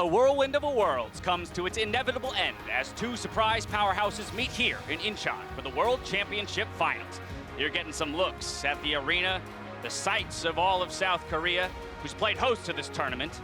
a whirlwind of a Worlds comes to its inevitable end as two surprise powerhouses meet here in Incheon for the World Championship Finals. You're getting some looks at the arena, the sights of all of South Korea, who's played host to this tournament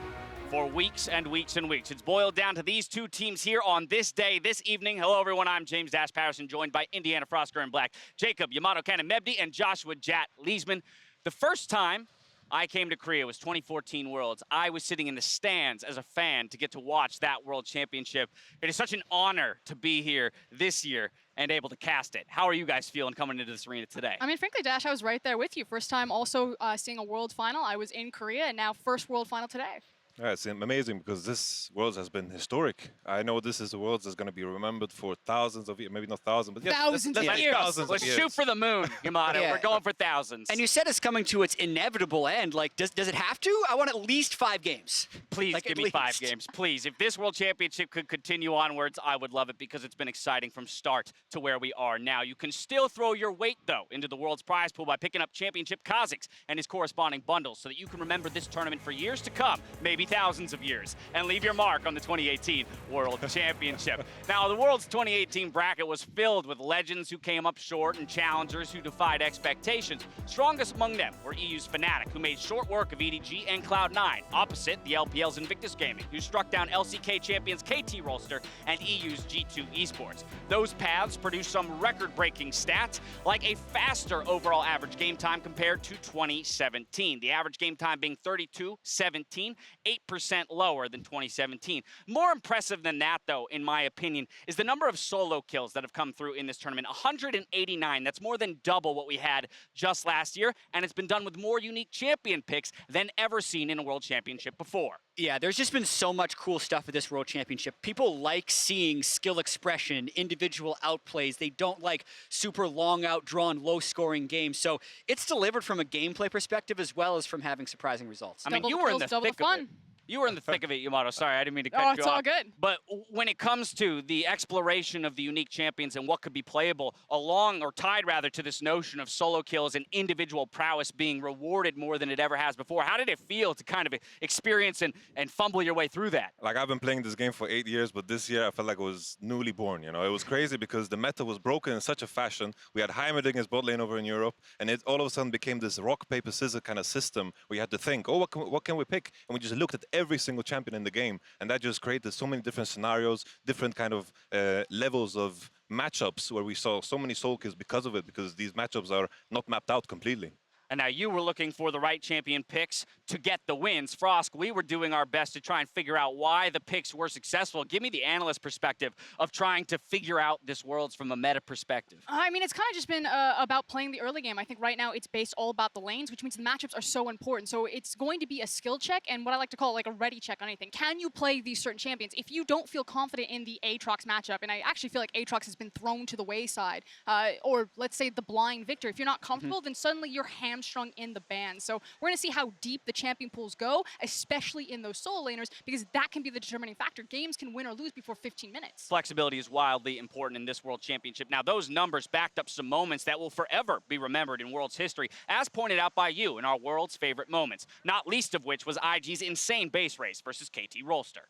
for weeks and weeks and weeks. It's boiled down to these two teams here on this day, this evening. Hello, everyone. I'm James Dash Patterson, joined by Indiana Frosker in black, Jacob Yamato Cannon Mebdi, and Joshua Jat Leesman. The first time I came to Korea was 2014 Worlds. I was sitting in the stands as a fan to get to watch that World Championship. It is such an honor to be here this year and able to cast it. How are you guys feeling coming into this arena today? I mean, frankly, Dash, I was right there with you. First time also seeing a World Final. I was in Korea, and now first World Final today. Yeah, it's amazing because this Worlds has been historic. I know this is a Worlds that's going to be remembered for thousands of years, maybe not thousands, but thousands of years. Let's shoot for the moon, Yamato. Yeah. We're going for thousands. And you said it's coming to its inevitable end. Like, does it have to? I want at least 5 games. Please Like, give at me 5 least. games, please. If this World Championship could continue onwards, I would love it because it's been exciting from start to where we are now. You can still throw your weight, though, into the World's prize pool by picking up Championship Kazakhs and his corresponding bundles so that you can remember this tournament for years to come, maybe thousands of years, and leave your mark on the 2018 World Championship. Now, the World's 2018 bracket was filled with legends who came up short and challengers who defied expectations. Strongest among them were EU's Fnatic, who made short work of EDG and Cloud9. Opposite, the LPL's Invictus Gaming, who struck down LCK champions KT Rolster and EU's G2 Esports. Those paths produced some record-breaking stats, like a faster overall average game time compared to 2017. The average game time being 32-17, 8% lower than 2017. More impressive than that, though, in my opinion, is the number of solo kills that have come through in this tournament. 189. That's more than double what we had just last year, and it's been done with more unique champion picks than ever seen in a World Championship before. Yeah, there's just been so much cool stuff at this World Championship. People like seeing skill expression, individual outplays. They don't like super long, outdrawn, low-scoring games. So it's delivered from a gameplay perspective as well as from having surprising results. I mean, you were in the thick of it. You were in the thick of it, Yamato. Sorry, I didn't mean to cut you off. Oh, it's all good. But when it comes to the exploration of the unique champions and what could be playable, along or tied rather to this notion of solo kills and individual prowess being rewarded more than it ever has before, how did it feel to kind of experience and fumble your way through that? like I've been playing this game for 8 years, but this year I felt like it was newly born. You know, it was crazy because the meta was broken in such a fashion. We had Heimerdinger as bot lane over in Europe, and it all of a sudden became this rock, paper, scissors kind of system where you had to think, oh, what can we pick? And we just looked at every single champion in the game, and that just created so many different scenarios, different kind of levels of matchups where we saw so many soul kills because of it, because these matchups are not mapped out completely. And now you were looking for the right champion picks to get the wins. Frosk, we were doing our best to try and figure out why the picks were successful. Give me the analyst perspective of trying to figure out this Worlds from a meta perspective. I mean, it's kind of just been about playing the early game. I think right now it's based all about the lanes, which means the matchups are so important. So it's going to be a skill check and what I like to call like a ready check on anything. Can you play these certain champions? If you don't feel confident in the Aatrox matchup, and I actually feel like Aatrox has been thrown to the wayside, or let's say the blind Victor, if you're not comfortable, then suddenly you're hamstrung in the ban. So we're going to see how deep the champion pools go, especially in those solo laners, because that can be the determining factor. Games can win or lose before 15 minutes. Flexibility is wildly important in this World Championship. Now, those numbers backed up some moments that will forever be remembered in World's history, as pointed out by you in our World's favorite moments, not least of which was IG's insane base race versus KT Rolster.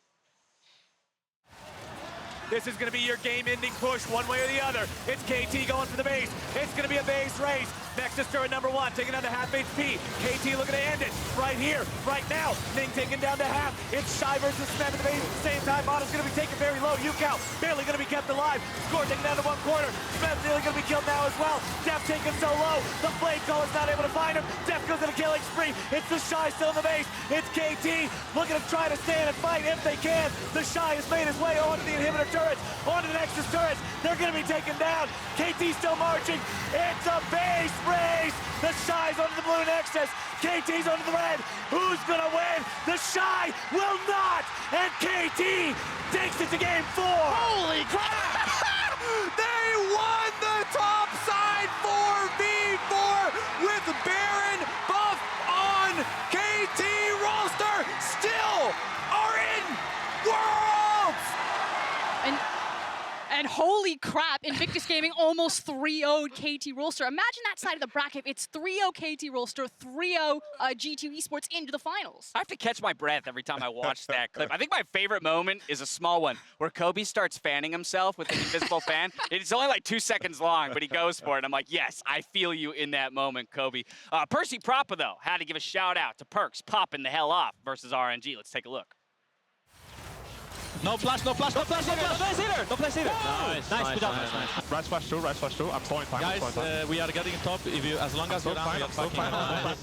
This is going to be your game-ending push one way or the other. It's KT going for the base. It's going to be a base race. Nexus turret number 1, taking down to half HP. KT looking to end it right here, right now. Ning taken down to half. It's Shy versus Smeb at the base at the same time. Mono's going to be taken very low. Yukao barely going to be kept alive. Score taken down to one corner. Smeb's nearly going to be killed now as well. Def taken so low. The Blade Caller's not able to find him. Def goes on a killing spree. It's the Shy still in the base. It's KT looking to try to stand and fight if they can. The Shy has made his way onto the inhibitor turrets, onto the Nexus turrets. They're going to be taken down. KT still marching. It's a base race. The Shy's onto the blue Nexus. KT's onto the red. Who's going to win? The Shy will not. And KT takes it to game 4. Holy crap! They won the top side 4v4 with Baron buff on. KT Rolster still are in Worlds! And holy crap, Invictus Gaming almost 3-0'd KT Rolster. Imagine that side of the bracket. It's 3-0 KT Rolster, 3-0 G2 Esports into the finals. I have to catch my breath every time I watch that clip. I think my favorite moment is a small one where Kobe starts fanning himself with an invisible fan. It's only like 2 seconds long, but he goes for it. I'm like, yes, I feel you in that moment, Kobe. Percy Propa, though, had to give a shout out to Perks popping the hell off versus RNG. Let's take a look. No flash, no flash, no flash, no flash. No flash either. No flash either. Nice, good job. Nice. Rise flash through. I'm slowing time. Guys, we are getting top. If you, as long as you're down, we are fucking.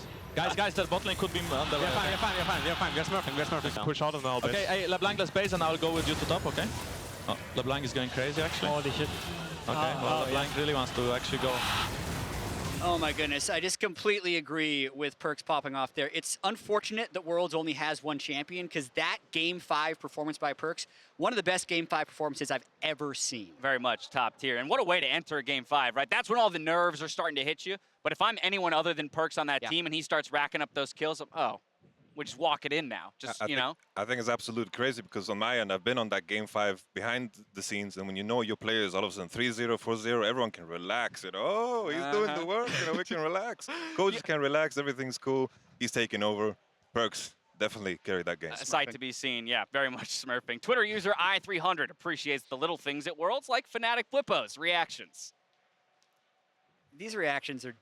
Guys, that bot lane could be on the right. You're fine. We're smurfing. Push out and I'll base. Okay, hey, LeBlanc, let's base and I'll go with you to top, okay? Oh, LeBlanc is going crazy, actually. Holy shit. Okay, well, LeBlanc really wants to actually go. Oh my goodness, I just completely agree with Perks popping off there. It's unfortunate that Worlds only has one champion because that Game 5 performance by Perks, one of the best Game 5 performances I've ever seen. Very much top tier. And what a way to enter a Game 5, right? That's when all the nerves are starting to hit you. But if I'm anyone other than Perks on that team and he starts racking up those kills, we just walk it in now. Just, I think it's absolute crazy because on my end, I've been on that Game 5 behind the scenes, and when you know your players all of a sudden 3-0, 4-0, everyone can relax. Oh, he's doing the work. We can relax. Coaches can relax. Everything's cool. He's taking over. Perks definitely carried that game. A sight to be seen. Yeah, very much smurfing. Twitter user i300 appreciates the little things at Worlds like Fnatic Blippo's reactions. These reactions are...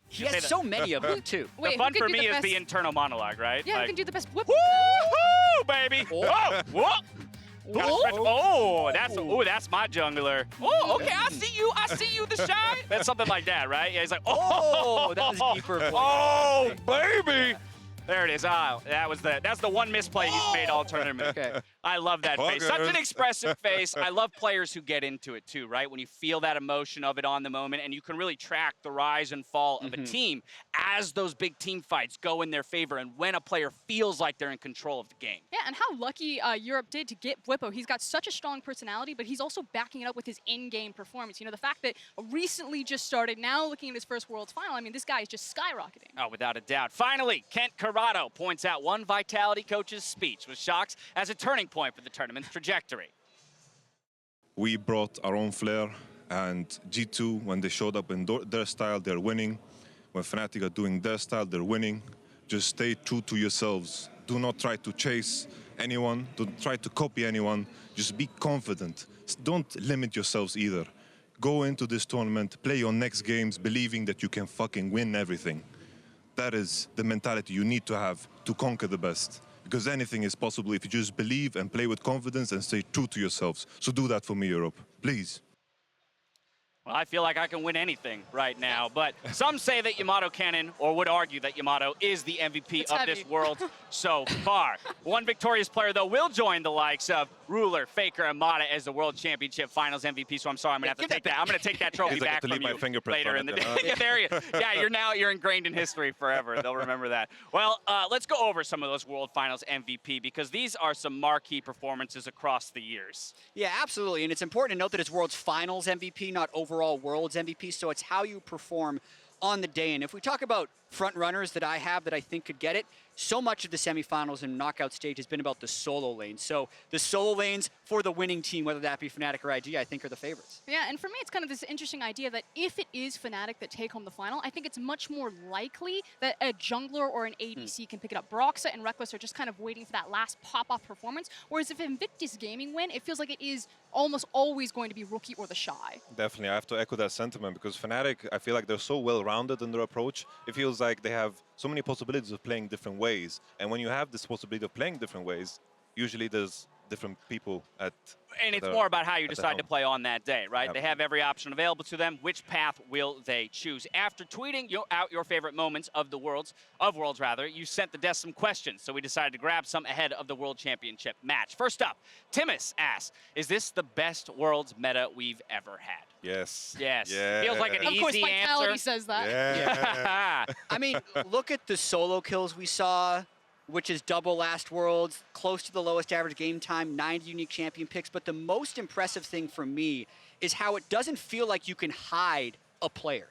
He has so many of them, too. Wait, the fun for me is the internal monologue, right? Yeah, who can do the best whip? Woohoo, baby! Oh, whoa! Oh, that's my jungler. Oh, okay, I see you, the shy. That's something like that, right? Yeah, he's like, Oh, that was deeper. Oh, baby! There it is. That's the one misplay he's made all tournament. Okay. I love that face. Such an expressive face. I love players who get into it too, right? When you feel that emotion of it on the moment and you can really track the rise and fall of a team as those big team fights go in their favor and when a player feels like they're in control of the game. Yeah, and how lucky Europe did to get Blippo. He's got such a strong personality, but he's also backing it up with his in-game performance. You know, the fact that recently just started, now looking at his first Worlds final, I mean, this guy is just skyrocketing. Oh, without a doubt. Finally, Kent Corrado points out one Vitality coach's speech with Shocks as a turning point for the tournament's trajectory. We brought our own flair, and G2, when they showed up in their style, they're winning. When Fnatic are doing their style, they're winning. Just stay true to yourselves. Do not try to chase anyone. Don't try to copy anyone. Just be confident. Don't limit yourselves either. Go into this tournament, play your next games, believing that you can fucking win everything. That is the mentality you need to have to conquer the best. Because anything is possible if you just believe and play with confidence and stay true to yourselves. So do that for me, Europe, please. Well, I feel like I can win anything right now, but some say that Yamato Cannon, or would argue that Yamato is the MVP of this world so far. One victorious player, though, will join the likes of Ruler, Faker, and Mata as the World Championship Finals MVP, so I'm sorry, I'm going to have to take that. I'm going to take that trophy back from you later in the day. Yeah, there you go. Yeah, you're ingrained in history forever. They'll remember that. Well, let's go over some of those World Finals MVP, because these are some marquee performances across the years. Yeah, absolutely, and it's important to note that it's World's Finals MVP, not overall Worlds MVP, so it's how you perform on the day. And if we talk about front runners that I have that I think could get it, so much of the semifinals and knockout stage has been about the solo lanes. So the solo lanes for the winning team, whether that be Fnatic or IG, I think are the favorites. Yeah, and for me, it's kind of this interesting idea that if it is Fnatic that take home the final, I think it's much more likely that a jungler or an ADC can pick it up. Broxa and Reckless are just kind of waiting for that last pop-off performance, whereas if Invictus Gaming win, it feels like it is almost always going to be Rookie or the Shy. Definitely, I have to echo that sentiment because Fnatic, I feel like they're so well-rounded in their approach. It feels like they have so many possibilities of playing different ways. And when you have this possibility of playing different ways, usually there's different people at And it's more about how you decide to play on that day, right? Yep. They have every option available to them. Which path will they choose? After tweeting out your favorite moments of the Worlds, you sent the desk some questions, so we decided to grab some ahead of the World Championship match. First up, Timus asks, is this the best Worlds meta we've ever had? Yes. Yes. Yeah. Feels like an Of course, easy Vitality answer. says that. Yeah. I mean, look at the solo kills we saw, which is double last Worlds, close to the lowest average game time, 9 unique champion picks. But the most impressive thing for me is how it doesn't feel like you can hide a player.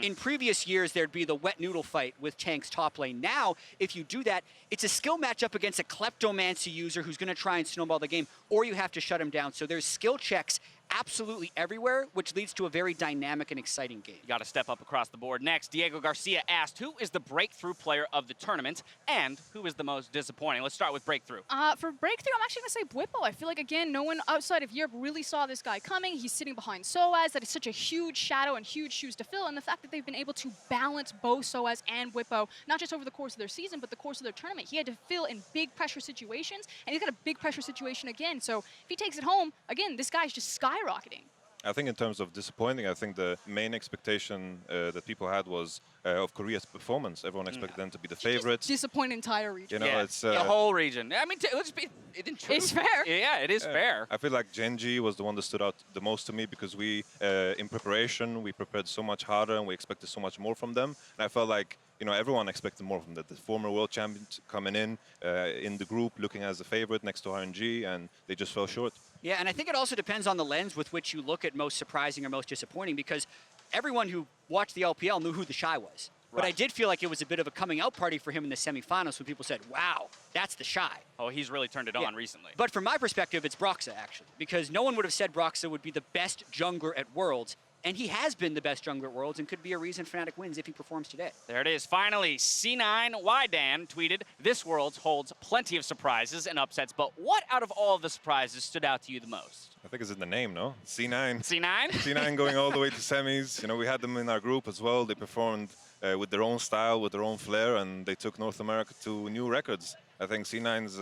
In previous years, there'd be the wet noodle fight with Tank's top lane. Now, if you do that, it's a skill matchup against a Kleptomancy user who's going to try and snowball the game, or you have to shut him down. So there's skill checks absolutely everywhere, which leads to a very dynamic and exciting game. You got to step up across the board. Next, Diego Garcia asked, who is the breakthrough player of the tournament and who is the most disappointing? Let's start with breakthrough. For breakthrough, I'm actually going to say Bwipo. I feel like, again, no one outside of Europe really saw this guy coming. He's sitting behind Soaz. That is such a huge shadow and huge shoes to fill. And the fact that they've been able to balance both Soaz and Bwipo, not just over the course of their season, but the course of their tournament. He had to fill in big pressure situations, and he's got a big pressure situation again. So if he takes it home, again, this guy's just skyrocketing. I think in terms of disappointing, I think the main expectation that people had was of Korea's performance. Everyone expected them to be the favorites. Disappoint entire region. You know, Yeah, it's the whole region. I mean, let's be in truth. It's fair. Yeah, it is fair. I feel like Genji was the one that stood out the most to me because we, in preparation, we prepared so much harder and we expected so much more from them. And I felt like, you know, everyone expected more from them. The former world champions coming in the group, looking as a favorite next to RNG, and they just fell short. Yeah, and I think it also depends on the lens with which you look at most surprising or most disappointing, because everyone who watched the LPL knew who the Shy was. But I did feel like it was a bit of a coming out party for him in the semifinals when people said, wow, that's the Shy. Oh, he's really turned it on recently. But from my perspective, it's Broxa, actually, because no one would have said Broxa would be the best jungler at Worlds, and he has been the best jungler at Worlds and could be a reason Fnatic wins if he performs today. There it is. Finally, C9YDan tweeted, this Worlds holds plenty of surprises and upsets, but what out of all of the surprises stood out to you the most? I think it's in the name, no? C9. C9? C9 going all the way to semis. You know, we had them in our group as well. They performed with their own style, with their own flair, and they took North America to new records. I think C9's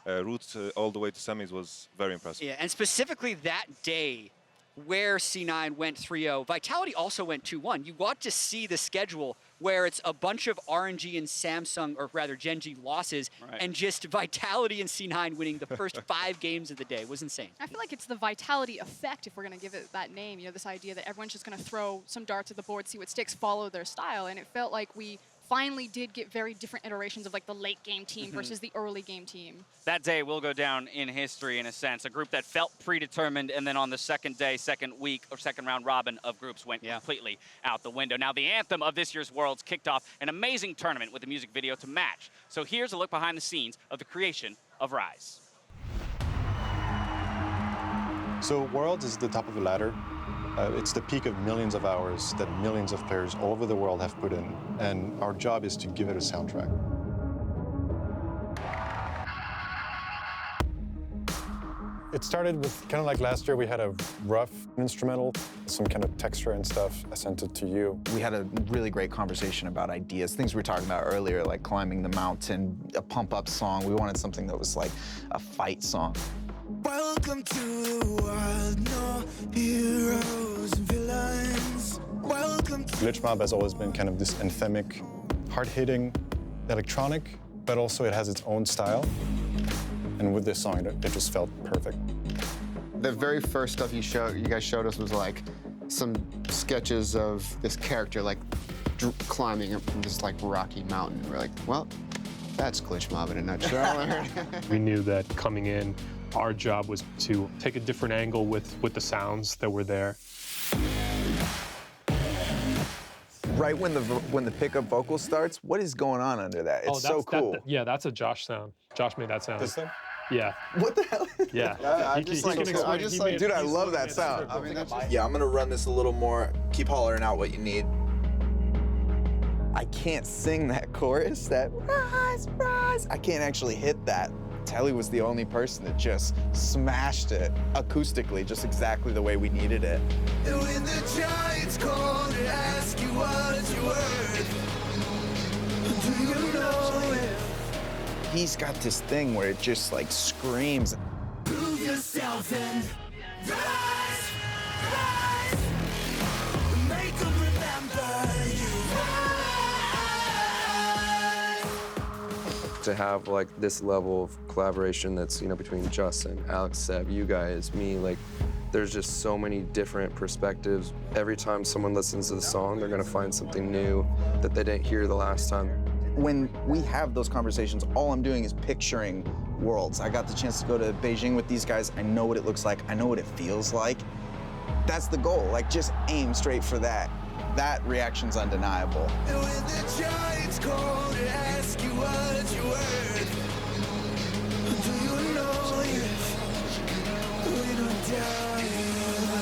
route all the way to semis was very impressive. Yeah, and specifically that day where C9 went 3-0, Vitality also went 2-1. You got to see the schedule where it's a bunch of RNG and Samsung, or rather Genji losses, and just Vitality and C9 winning the first 5 games of the day. It was insane. I feel like it's the Vitality effect, if we're going to give it that name. You know, this idea that everyone's just going to throw some darts at the board, see what sticks, follow their style. And it felt like we finally did get very different iterations of like the late game team versus the early game team. That day will go down in history in a sense. A group that felt predetermined, and then on the second day, second week, or second round robin of groups went completely out the window. Now the anthem of this year's Worlds kicked off an amazing tournament with a music video to match. So here's a look behind the scenes of the creation of Rise. So Worlds is the top of the ladder. It's the peak of millions of hours that millions of players all over the world have put in, and our job is to give it a soundtrack. It started with kind of like last year, we had a rough instrumental, some kind of texture and stuff. I sent it to you. We had a really great conversation about ideas, things we were talking about earlier, like climbing the mountain, a pump-up song. We wanted something that was like a fight song. Welcome to the world, no heroes and villains. Welcome to Glitch Mob has always been kind of this anthemic, hard-hitting electronic, but also it has its own style. And with this song, it just felt perfect. The very first stuff you guys showed us was like some sketches of this character like climbing up from this like rocky mountain. We're like, well, that's Glitch Mob in a nutshell. We knew that coming in, our job was to take a different angle with the sounds that were there. Right when the pickup vocal starts, what is going on under that? It's so cool. Yeah, that's a Josh sound. Josh made that sound. This thing? Yeah. What the hell? Yeah. Dude, I love that sound. I mean, yeah, I'm gonna run this a little more. Keep hollering out what you need. I can't sing that chorus, that rise, rise. I can't actually hit that. Telly was the only person that just smashed it acoustically, just exactly the way we needed it. And when the giants call and ask you what you're worth, do you know it? He's got this thing where it just like screams. Prove yourself and rise, rise. Make them remember you. To have like this level of collaboration that's, you know, between Justin, Alex, Seb, you guys, me, like there's just so many different perspectives. Every time someone listens to the song, they're gonna find something new that they didn't hear the last time. When we have those conversations, all I'm doing is picturing Worlds. I got the chance to go to Beijing with these guys. I know what it looks like. I know what it feels like. That's the goal. Like, just aim straight for that. That reaction's undeniable. And when the giants call and ask you what you're worth, do you know it? We don't doubt you.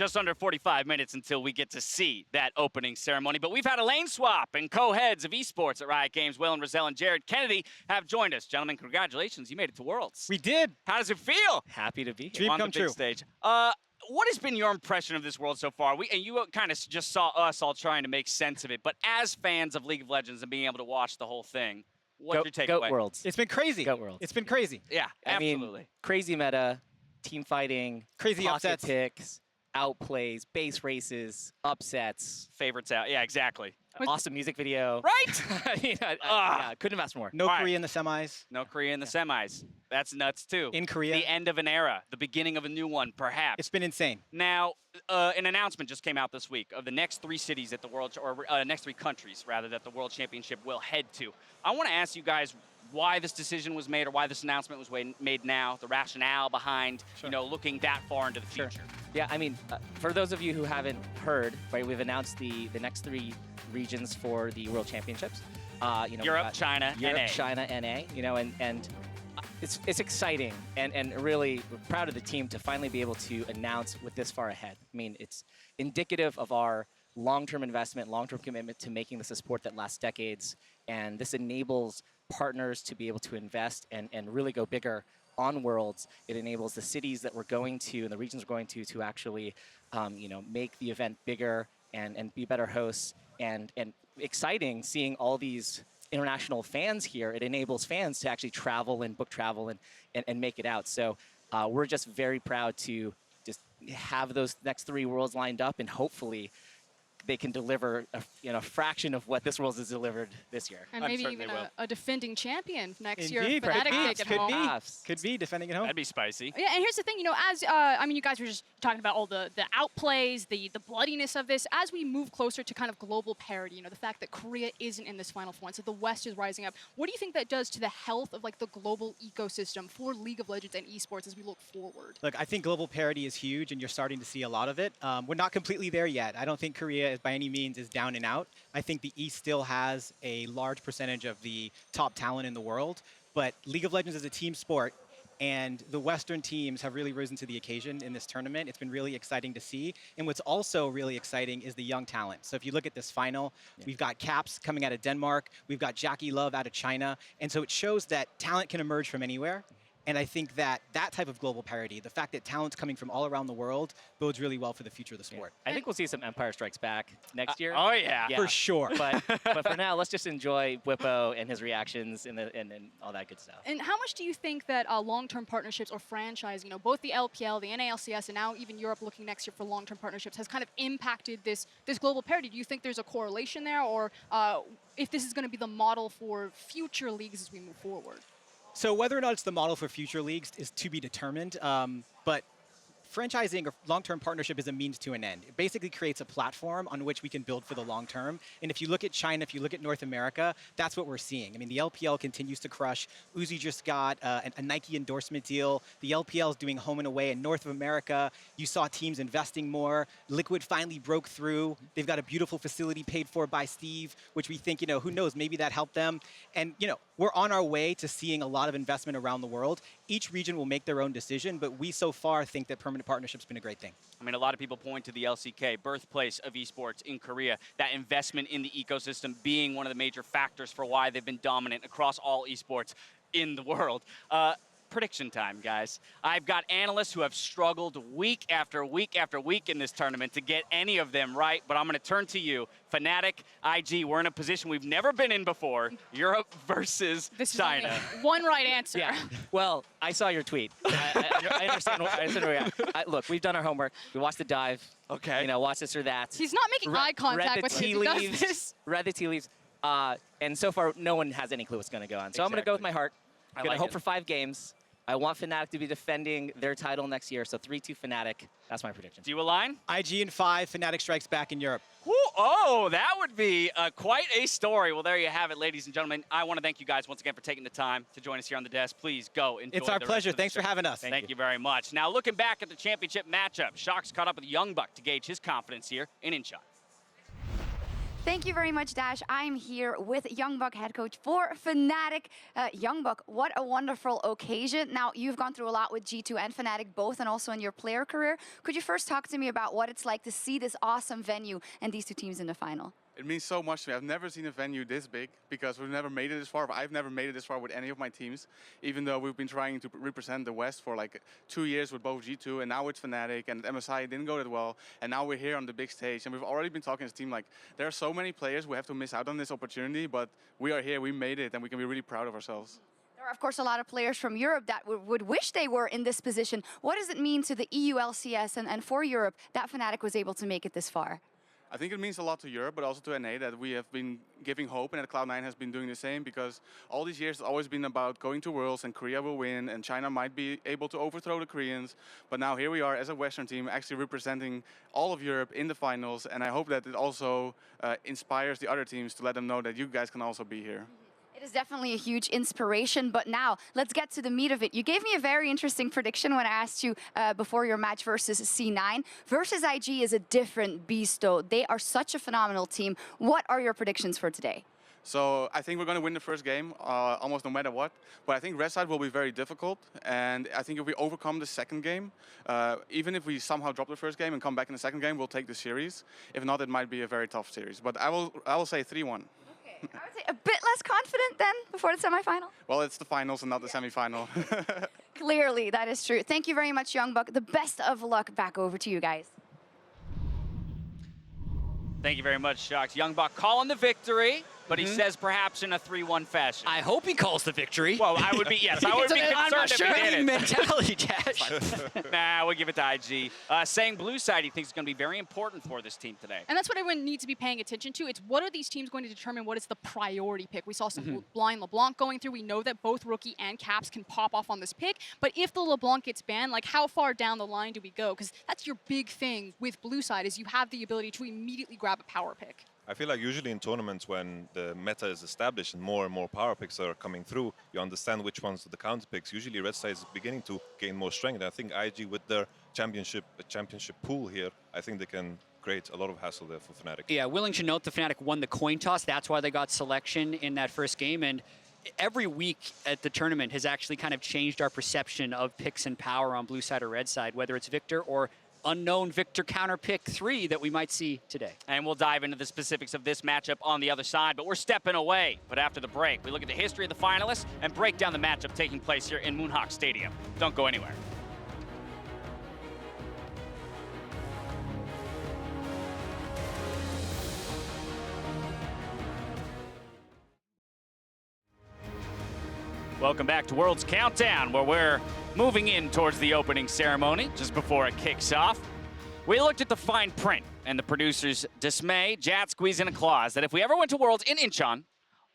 just under 45 minutes until we get to see that opening ceremony. But we've had a lane swap, and co-heads of esports at Riot Games, Will and Roselle and Jared Kennedy, have joined us. Gentlemen, congratulations. You made it to Worlds. We did. How does it feel? Happy to be here. Dream on come the big true. stage. What has been your impression of this World so far? And you kind of just saw us all trying to make sense of it. But as fans of League of Legends and being able to watch the whole thing, what's your takeaway? Goat Worlds. It's been crazy. Goat Worlds. It's been crazy. Yeah, I mean, absolutely. crazy meta, team fighting, Crazy pocket upsets. picks, outplays, base races, upsets, Favorites out. Yeah, exactly. awesome music video. Right? I mean, yeah, couldn't have asked more. No All right. Korea in the semis. No Korea in the semis. That's nuts, too. In Korea. The end of an era, the beginning of a new one, perhaps. It's been insane. Now, an announcement just came out this week of the next 3 cities at the World, or next 3 countries, rather, that the World Championship will head to. I want to ask you guys why this decision was made or why this announcement was made now, the rationale behind, looking that far into the future. Yeah, I mean, for those of you who haven't heard, right, we've announced the next 3 regions for the World Championships. Europe, China, Europe, NA. China, NA. And it's exciting and really proud of the team to finally be able to announce with this far ahead. I mean, it's indicative of our long-term investment, long-term commitment to making this a sport that lasts decades, and this enables partners to be able to invest and really go bigger on Worlds. It enables the cities that we're going to and the regions we're going to actually, make the event bigger and be better hosts. And exciting seeing all these international fans here. It enables fans to actually travel and book travel and make it out. So we're just very proud to just have those next 3 Worlds lined up, and hopefully they can deliver a fraction of what this Worlds has delivered this year. And maybe even a defending champion next year. Indeed, Fnatic could taking home. Could be defending it home. That'd be spicy. Yeah, and here's the thing, as you guys were just talking about all the outplays, the bloodiness of this. As we move closer to kind of global parity, the fact that Korea isn't in this Final Four, and so the West is rising up. What do you think that does to the health of the global ecosystem for League of Legends and esports as we look forward? Look, I think global parity is huge, and you're starting to see a lot of it. We're not completely there yet. I don't think Korea, by any means, is down and out. I think the East still has a large percentage of the top talent in the world, but League of Legends is a team sport, and the Western teams have really risen to the occasion in this tournament. It's been really exciting to see. And what's also really exciting is the young talent. So if you look at this final, we've got Caps coming out of Denmark, we've got Jackie Love out of China, and so it shows that talent can emerge from anywhere. And I think that type of global parity, the fact that talent's coming from all around the world, bodes really well for the future of the sport. I think we'll see some Empire Strikes Back next year. Oh, yeah. For sure. But for now, let's just enjoy Whippo and his reactions and all that good stuff. And how much do you think that long-term partnerships or franchising, both the LPL, the NALCS, and now even Europe looking next year for long-term partnerships has kind of impacted this global parity? Do you think there's a correlation there, or if this is going to be the model for future leagues as we move forward? So whether or not it's the model for future leagues is to be determined, but franchising or long-term partnership is a means to an end. It basically creates a platform on which we can build for the long term. And if you look at China, if you look at North America, that's what we're seeing. I mean, the LPL continues to crush. Uzi just got a Nike endorsement deal. The LPL is doing home and away in North America. You saw teams investing more. Liquid finally broke through. They've got a beautiful facility paid for by Steve, which we think, who knows, maybe that helped them. And, we're on our way to seeing a lot of investment around the world. Each region will make their own decision, but we so far think that permanent partnership's been a great thing. I mean, a lot of people point to the LCK, birthplace of esports in Korea, that investment in the ecosystem being one of the major factors for why they've been dominant across all esports in the world. Prediction time, guys. I've got analysts who have struggled week after week after week in this tournament to get any of them right, but I'm going to turn to you. Fnatic, IG, we're in a position we've never been in before. Europe versus China. One right answer. Yeah. Well, I saw your tweet. I understand where you're at. Look, we've done our homework. We watched the dive. Okay. Watch this or that. He's not making eye contact with me. Read the tea leaves. And so far, no one has any clue what's going to go on. So I'm going to go with my heart. I'm going to hope for 5 games. I want Fnatic to be defending their title next year, so 3-2 Fnatic. That's my prediction. Do you align? IG in 5, Fnatic strikes back in Europe. Ooh, oh, that would be quite a story. Well, there you have it, ladies and gentlemen. I want to thank you guys once again for taking the time to join us here on the desk. Please go enjoy. It's our pleasure. Thanks for having us. Thank you very much. Now, looking back at the championship matchup, Shock's caught up with Youngbuck to gauge his confidence here in InShot. Thank you very much, Dash. I'm here with Youngbuck head coach for Fnatic. Youngbuck, what a wonderful occasion. Now, you've gone through a lot with G2 and Fnatic both, and also in your player career. Could you first talk to me about what it's like to see this awesome venue and these two teams in the final? It means so much to me. I've never seen a venue this big because we've never made it this far. I've never made it this far with any of my teams, even though we've been trying to represent the West for like 2 years with both G2 and now with Fnatic, and MSI didn't go that well. And now we're here on the big stage, and we've already been talking as a team like there are so many players we have to miss out on this opportunity, but we are here, we made it, and we can be really proud of ourselves. There are, of course, a lot of players from Europe that would wish they were in this position. What does it mean to the EU LCS and for Europe that Fnatic was able to make it this far? I think it means a lot to Europe, but also to NA, that we have been giving hope and that Cloud9 has been doing the same, because all these years it's always been about going to Worlds and Korea will win and China might be able to overthrow the Koreans. But now here we are as a Western team actually representing all of Europe in the finals, and I hope that it also inspires the other teams to let them know that you guys can also be here. It is definitely a huge inspiration, but now let's get to the meat of it. You gave me a very interesting prediction when I asked you before your match versus C9. Versus IG is a different beast, though. They are such a phenomenal team. What are your predictions for today? So I think we're going to win the first game, almost no matter what. But I think Red Side will be very difficult. And I think if we overcome the second game, even if we somehow drop the first game and come back in the second game, we'll take the series. If not, it might be a very tough series. But I will say 3-1. I would say a bit less confident than before the semifinal. Well, it's the finals and not the semifinal. Clearly, that is true. Thank you very much, Youngbuck. The best of luck. Back over to you guys. Thank you very much, Shocks. Youngbuck calling the victory, but he says perhaps in a 3-1 fashion. I hope he calls the victory. Well, I would be, yes, I would be concerned I'm not sure if he did it. mentality, Dash. Nah, we'll give it to IG. Saying blue side, he thinks is going to be very important for this team today. And that's what everyone needs to be paying attention to. It's what are these teams going to determine what is the priority pick. We saw some blind LeBlanc going through. We know that both Rookie and Caps can pop off on this pick. But if the LeBlanc gets banned, like how far down the line do we go? Because that's your big thing with blue side is you have the ability to immediately grab a power pick. I feel like usually in tournaments when the meta is established and more power picks are coming through, you understand which ones are the counter picks. Usually Red Side is beginning to gain more strength. I think IG with their championship pool here, I think they can create a lot of hassle there for Fnatic. Yeah, willing to note the Fnatic won the coin toss. That's why they got selection in that first game. And every week at the tournament has actually kind of changed our perception of picks and power on blue side or red side, whether it's Victor or unknown Victor counter pick 3 that we might see today. And we'll dive into the specifics of this matchup on the other side, but we're stepping away. But after the break, we look at the history of the finalists and break down the matchup taking place here in Moonhawk Stadium. Don't go anywhere. Welcome back to World's Countdown, where we're moving in towards the opening ceremony just before it kicks off. We looked at the fine print and the producer's dismay. Jat squeezed in a clause that if we ever went to Worlds in Incheon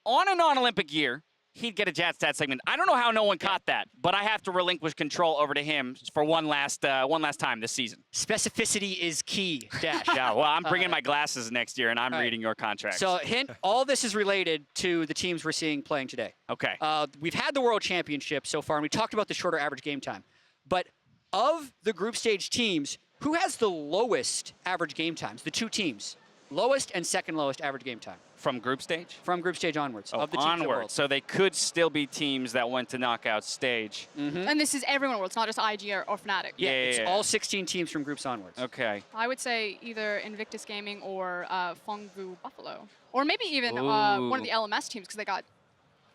on a non-Olympic year, he'd get a Jat stat segment. I don't know how no one caught that, but I have to relinquish control over to him for one last time this season. Specificity is key, Dash. Yeah, well, I'm bringing my glasses next year, and I'm reading your contract. So, hint, all this is related to the teams we're seeing playing today. Okay. We've had the World Championship so far, and we talked about the shorter average game time. But of the group stage teams, who has the lowest average game times? The two teams. Lowest and second lowest average game time. From group stage? From group stage onwards. Oh, of the teams onwards. So they could still be teams that went to knockout stage. And this is everyone it's not just IG or Fnatic. Yeah, it's all 16 teams from groups onwards. Okay. I would say either Invictus Gaming or Fengvu Buffalo. Or maybe even one of the LMS teams, because they got...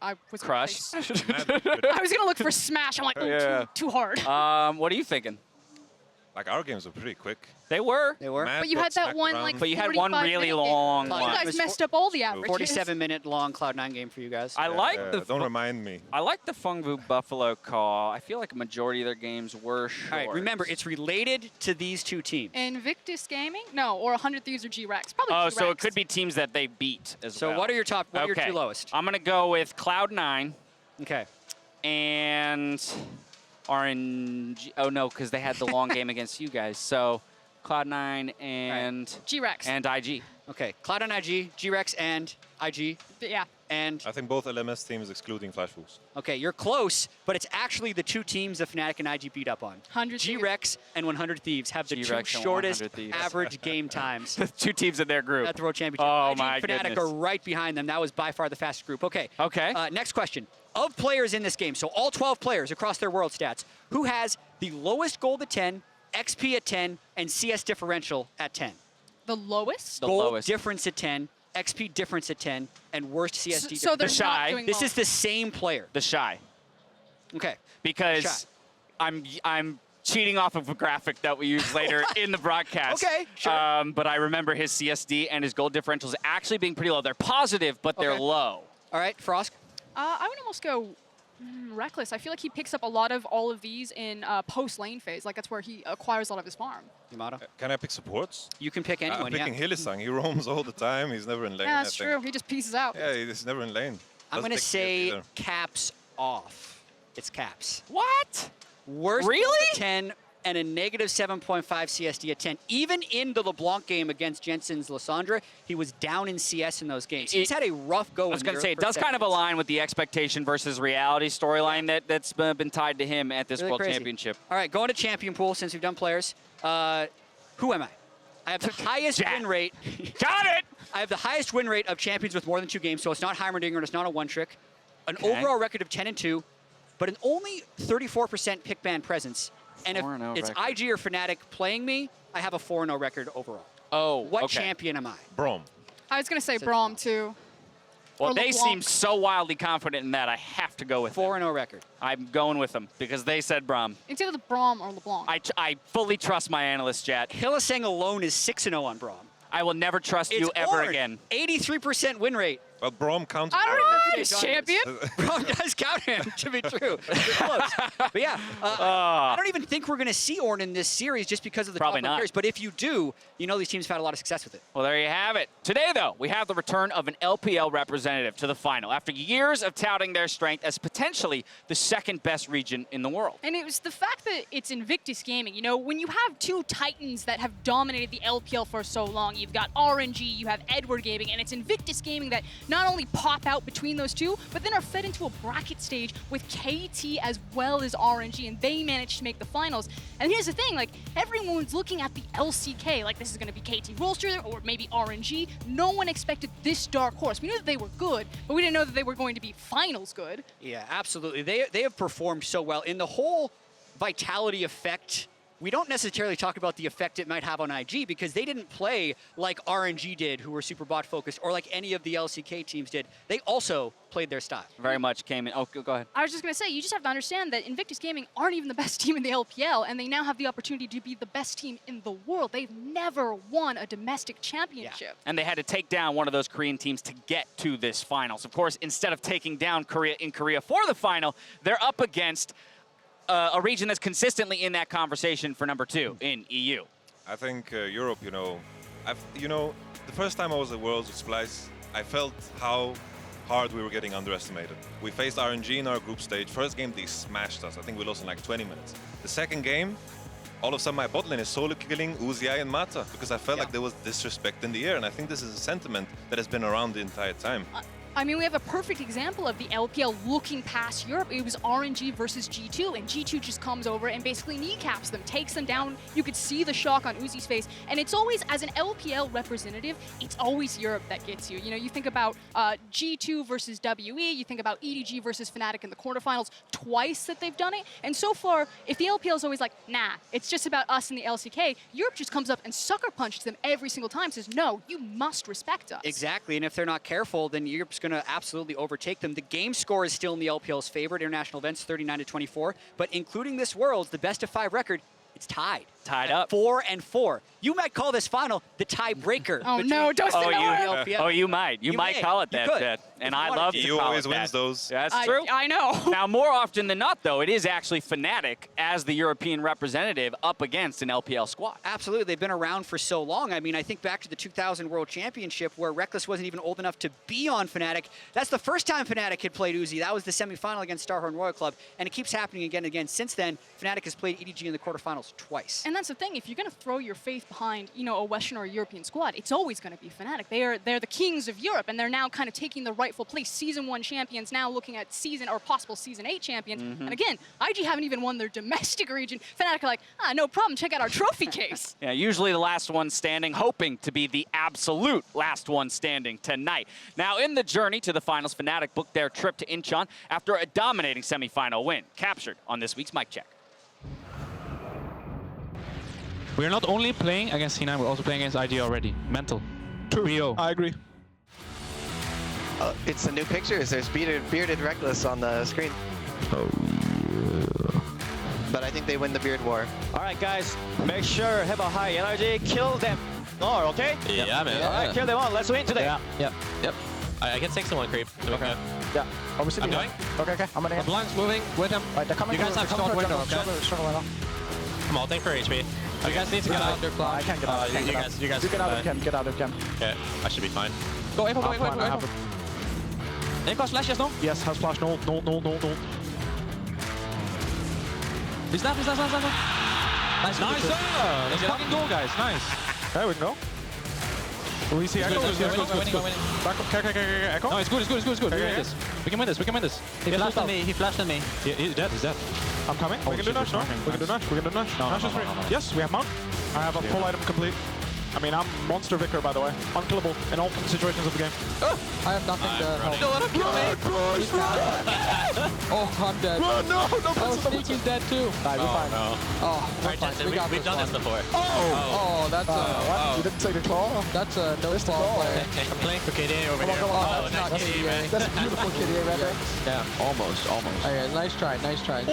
I was Crush. I was going to look for Smash. I'm like, too hard. What are you thinking? Like, our games were pretty quick. They were. They were. But you had that one, like, but you had one really long one. You guys messed up all the averages. 47-minute long Cloud9 game for you guys. I like the... Don't remind me. I like the Fengvu Buffalo call. I feel like a majority of their games were short. All right, remember, it's related to these two teams. Invictus Gaming? No, or 100 Thieves or G-Rex. Probably G-Rex. So it could be teams that they beat as well. So what are your top, what are your two lowest? I'm going to go with Cloud9. Okay. And RNG. Oh, no, because they had the long game against you guys. So Cloud9 and G-Rex. And IG. Okay, Cloud and IG, G-Rex and IG. Yeah. And I think both LMS teams excluding Flash Wolves. okay, you're close, but it's actually the two teams that Fnatic and IG beat up on. 100 G-Rex and 100 Thieves have the two G-Rex and shortest 100 Thieves. average game times Two teams in their group. at the World Championship. Oh, IG my and Fnatic goodness. are right behind them. That was by far the fastest group. Okay. Okay. Next question. Of players in this game, so all 12 players across their world stats, who has the lowest gold at 10, XP at 10, and CS differential at 10? The lowest? The Gold lowest. difference at 10, XP difference at 10, and worst CSD So they're difference. not Shy. doing This well. is the same player. The Shy. Okay. Because Shy. I'm cheating off of a graphic that we use later in the broadcast. Okay, sure. But I remember his CSD and his gold differentials actually being pretty low. They're positive, but they're Okay. low. All right, Frosk. I would almost go Reckless. I feel like he picks up a lot of all of these in post-lane phase. Like, that's where he acquires a lot of his farm. Yamato. Can I pick supports? You can pick anyone, I'm picking yeah. Hillisang. He roams all the time. He's never in lane. Yeah, I that's think. true. He just pieces out. Yeah, he's never in lane. I'm Doesn't going to take say either. caps off. It's caps. What? Worst Really? gold at 10 and a negative 7.5 CSD at 10. Even in the LeBlanc game against Jensen's Lysandra, he was down in CS in those games. He's had a rough go. I was going to say, it does kind of align with the expectation versus reality storyline that's been tied to him at this Really World crazy. Championship. All right, going to champion pool since we've done players. Who am I? I have the highest win rate. Got it! I have the highest win rate of champions with more than 2 games, so it's not Heimerdinger and it's not a one-trick. An Okay. overall record of 10-2, but an only 34% pick ban presence. And if 4-0 it's record. IG or Fnatic playing me, I have a 4-0 record overall. Oh, What okay. champion am I? Brom. I was going to say Braum, too. Well, Or they LeBlanc. seem so wildly confident in that. I have to go with them. 4-0 record. I'm going with them because they said Braum. It's either the Braum or LeBlanc. I fully trust my analyst, Jet. Hillisang alone is 6-0 on Braum. I will never trust you ever again. 83% win rate. Well, Brom counts. I don't know. Jay He's Donners. champion. Braum does count him, to be true. It's close. But yeah, I don't even think we're going to see Ornn in this series just because of the Probably top not. players. But if you do, you know these teams have had a lot of success with it. Well, there you have it. Today, though, we have the return of an LPL representative to the final after years of touting their strength as potentially the second best region in the world. And it was the fact that it's Invictus Gaming. You know, when you have two titans that have dominated the LPL for so long, you've got RNG, you have Edward Gaming, and it's Invictus Gaming that not only pop out between those two, but then are fed into a bracket stage with KT as well as RNG, and they managed to make the finals. And here's the thing, like, everyone's looking at the LCK, like this is going to be KT Rolster or maybe RNG. No one expected this dark horse. We knew that they were good, but we didn't know that they were going to be finals good. Yeah, absolutely. They have performed so well. In the whole Vitality effect, we don't necessarily talk about the effect it might have on IG because they didn't play like RNG did, who were super bot focused, or like any of the LCK teams did. They also played their style. Very much came in. Oh, go ahead. I was just going to say, you just have to understand that Invictus Gaming aren't even the best team in the LPL, and they now have the opportunity to be the best team in the world. They've never won a domestic championship. And they had to take down one of those Korean teams to get to this finals. Of course, instead of taking down Korea in Korea for the final, they're up against a region that's consistently in that conversation for number 2 in EU. I think Europe, you know, the first time I was at Worlds with Splice, I felt how hard we were getting underestimated. We faced RNG in our group stage. First game, they smashed us. I think we lost in like 20 minutes. The second game, all of a sudden my bot lane is solo killing Uzi and Mata because I felt like there was disrespect in the air, and I think this is a sentiment that has been around the entire time. I mean, we have a perfect example of the LPL looking past Europe. It was RNG versus G2, and G2 just comes over and basically kneecaps them, takes them down. You could see the shock on Uzi's face. And it's always, as an LPL representative, it's always Europe that gets you. You know, you think about G2 versus WE, you think about EDG versus Fnatic in the quarterfinals, twice that they've done it. And so far, if the LPL is always like, nah, it's just about us in the LCK, Europe just comes up and sucker punches them every single time, says, no, you must respect us. Exactly, and if they're not careful, then Europe's going to absolutely overtake them. The game score is still in the LPL's favor at international events, 39-24, but including this Worlds, the best of 5 record, it's tied. Tied up. 4-4. You might call this final the tiebreaker. Oh no, don't say that. You might. You might may. call it You that, could. Jet. And If you I wanted love to. to EU call always it wins that. those. That's true. I know. Now, more often than not, though, it is actually Fnatic as the European representative up against an LPL squad. Absolutely, they've been around for so long. I mean, I think back to the 2000 World Championship where Reckless wasn't even old enough to be on Fnatic. That's the first time Fnatic had played Uzi. That was the semifinal against Starhorn Royal Club, and it keeps happening again and again. Since then, Fnatic has played EDG in the quarterfinals twice. And And that's the thing. If you're going to throw your faith behind, you know, a Western or a European squad, it's always going to be Fnatic. They're the kings of Europe, and they're now kind of taking the rightful place. Season 1 champions now looking at season or possible Season 8 champions. And again, IG haven't even won their domestic region. Fnatic are like, no problem. Check out our trophy case. Yeah, usually the last one standing, hoping to be the absolute last one standing tonight. Now, in the journey to the finals, Fnatic booked their trip to Incheon after a dominating semifinal win, captured on this week's Mic Check. We're not only playing against C9, we're also playing against IG already. Mental. True. I agree. It's the new pictures. There's bearded Reckless on the screen. Oh, yeah. But I think they win the beard war. All right, guys, make sure have a high energy, kill them. Oh, okay? Yeah, man. All right, kill them all. Let's win today. Yep. I get 6-1 creep. Okay. Yeah. Obviously, I'm going. Okay. I'm gonna. The blind's moving with him. Right, they're coming. You guys have short window, okay? I'm ulting for HP. You guys need to get out. I can't get out. You guys. You get out of camp. Get out of camp. Okay, I should be fine. Go, April, go. April flash, yes, no? Yes, has flash. No. He's down. Nice. Let's fucking go, guys. Nice. There we go. We see Echo. Winning. Okay, Echo. No, it's good. We can win this. He flashed at me. Yeah, he's dead. I'm coming. We can do Nash, no? We can do Nash. Nash is free. Yes, we have Mount. I have a full item complete. I mean, I'm Monster Vicar, by the way. Unkillable in all situations of the game. I have nothing to help. Don't let him kill me! Oh, I'm dead. Run, no! Oh, Sneaky's dead too. Nah, we're fine. No. Oh, we're fine. We've done this before. Oh, that's what? You didn't take the claw? That's a no claw play. I'm playing for KDA over here. Oh, that's not KDA, man. That's a beautiful KDA right there. Yeah, almost. Okay, nice try. Nice. That's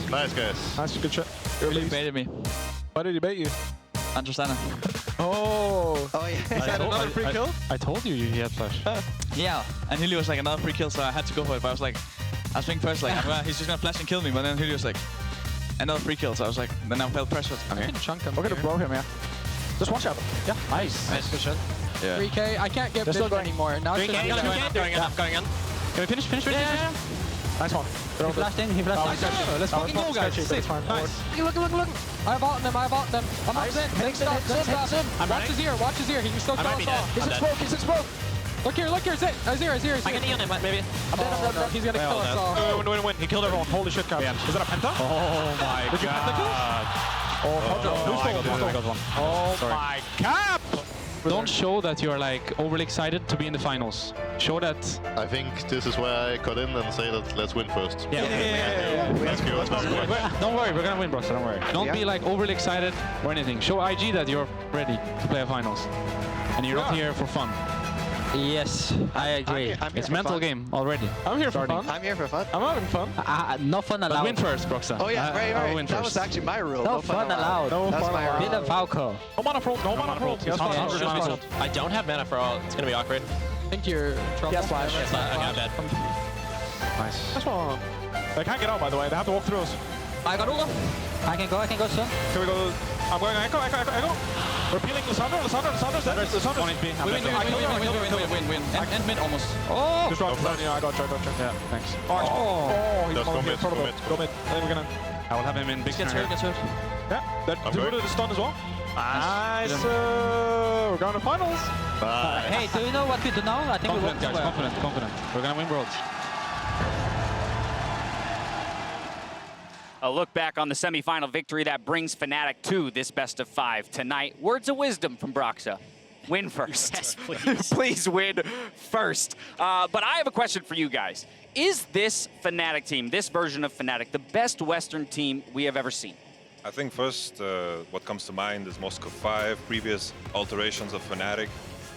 Nice, guys. That's a good shot. Really baited me. Why did he bait you? Understand. Oh, yeah. Is that another free kill? I told you he had flash. Yeah, and Hilly was like another free kill, so I had to go for it. But I was thinking first like, he's just gonna flash and kill me. But then Hilly was like, another free kill, so I was like, then I felt pressured. I can chunk him. We're gonna blow him, yeah. Just watch out. Yeah. Nice. Good shot. Yeah. 3K. I can't get vision anymore. Now it's 3K, going in. Can we finish? Yeah. Nice one. He flashed in. Let's fucking go, guys. Sick. Nice. Look. I have them. I'm not in. Zin. Watch his ear. He can still kill us all. He's in smoke. Look here. Zin. Azir. I can E on him, maybe. I'm dead. He's gonna kill us all. Win. He killed everyone. Holy shit, Cap. Is that a penta? Oh my god. Did you penta kill? Oh my Cap! Don't show that you're like overly excited to be in the finals. Show that. I think this is where I cut in and say that let's win first. Yeah. Let's go. Don't worry, we're gonna win, Broxah. Don't worry. Don't be like overly excited or anything. Show IG that you're ready to play a finals, and you're not here for fun. Yes, I agree. It's mental game already. I'm here for fun. I'm here for fun. I'm having fun. No fun allowed. But win first, Broxah. Oh yeah, right. Win That first. was actually my rule. No fun allowed. No fun allowed. Be the Falco. No mana pro. Yes, I don't have mana for all. It's gonna be awkward. I think you're trouble. Yes, flash. Okay, I'm dead. Nice. Nice one. They can't get out, by the way. They have to walk through us. I got Ula. I can go, sir. Here we go. I'm going Echo. We're peeling Lisandro's dead. Lisandro's Win. And mid almost. Oh! Just run. Yeah, I got you. Yeah, thanks. Oh, he's Just go mid. Go mid. I think we're gonna... I will have him in big Gets hurt. Yeah, that devoted the stun as well. Nice. We're going to finals. Hey, do you know what we do now? I think Confident, guys. Confident. We're gonna win worlds. A look back on the semifinal victory that brings Fnatic to this best of 5 tonight. Words of wisdom from Broxah. Win first. Yes, please. Please win first. But I have a question for you guys. Is this Fnatic team, this version of Fnatic, the best Western team we have ever seen? I think first, what comes to mind is Moscow 5, previous alterations of Fnatic.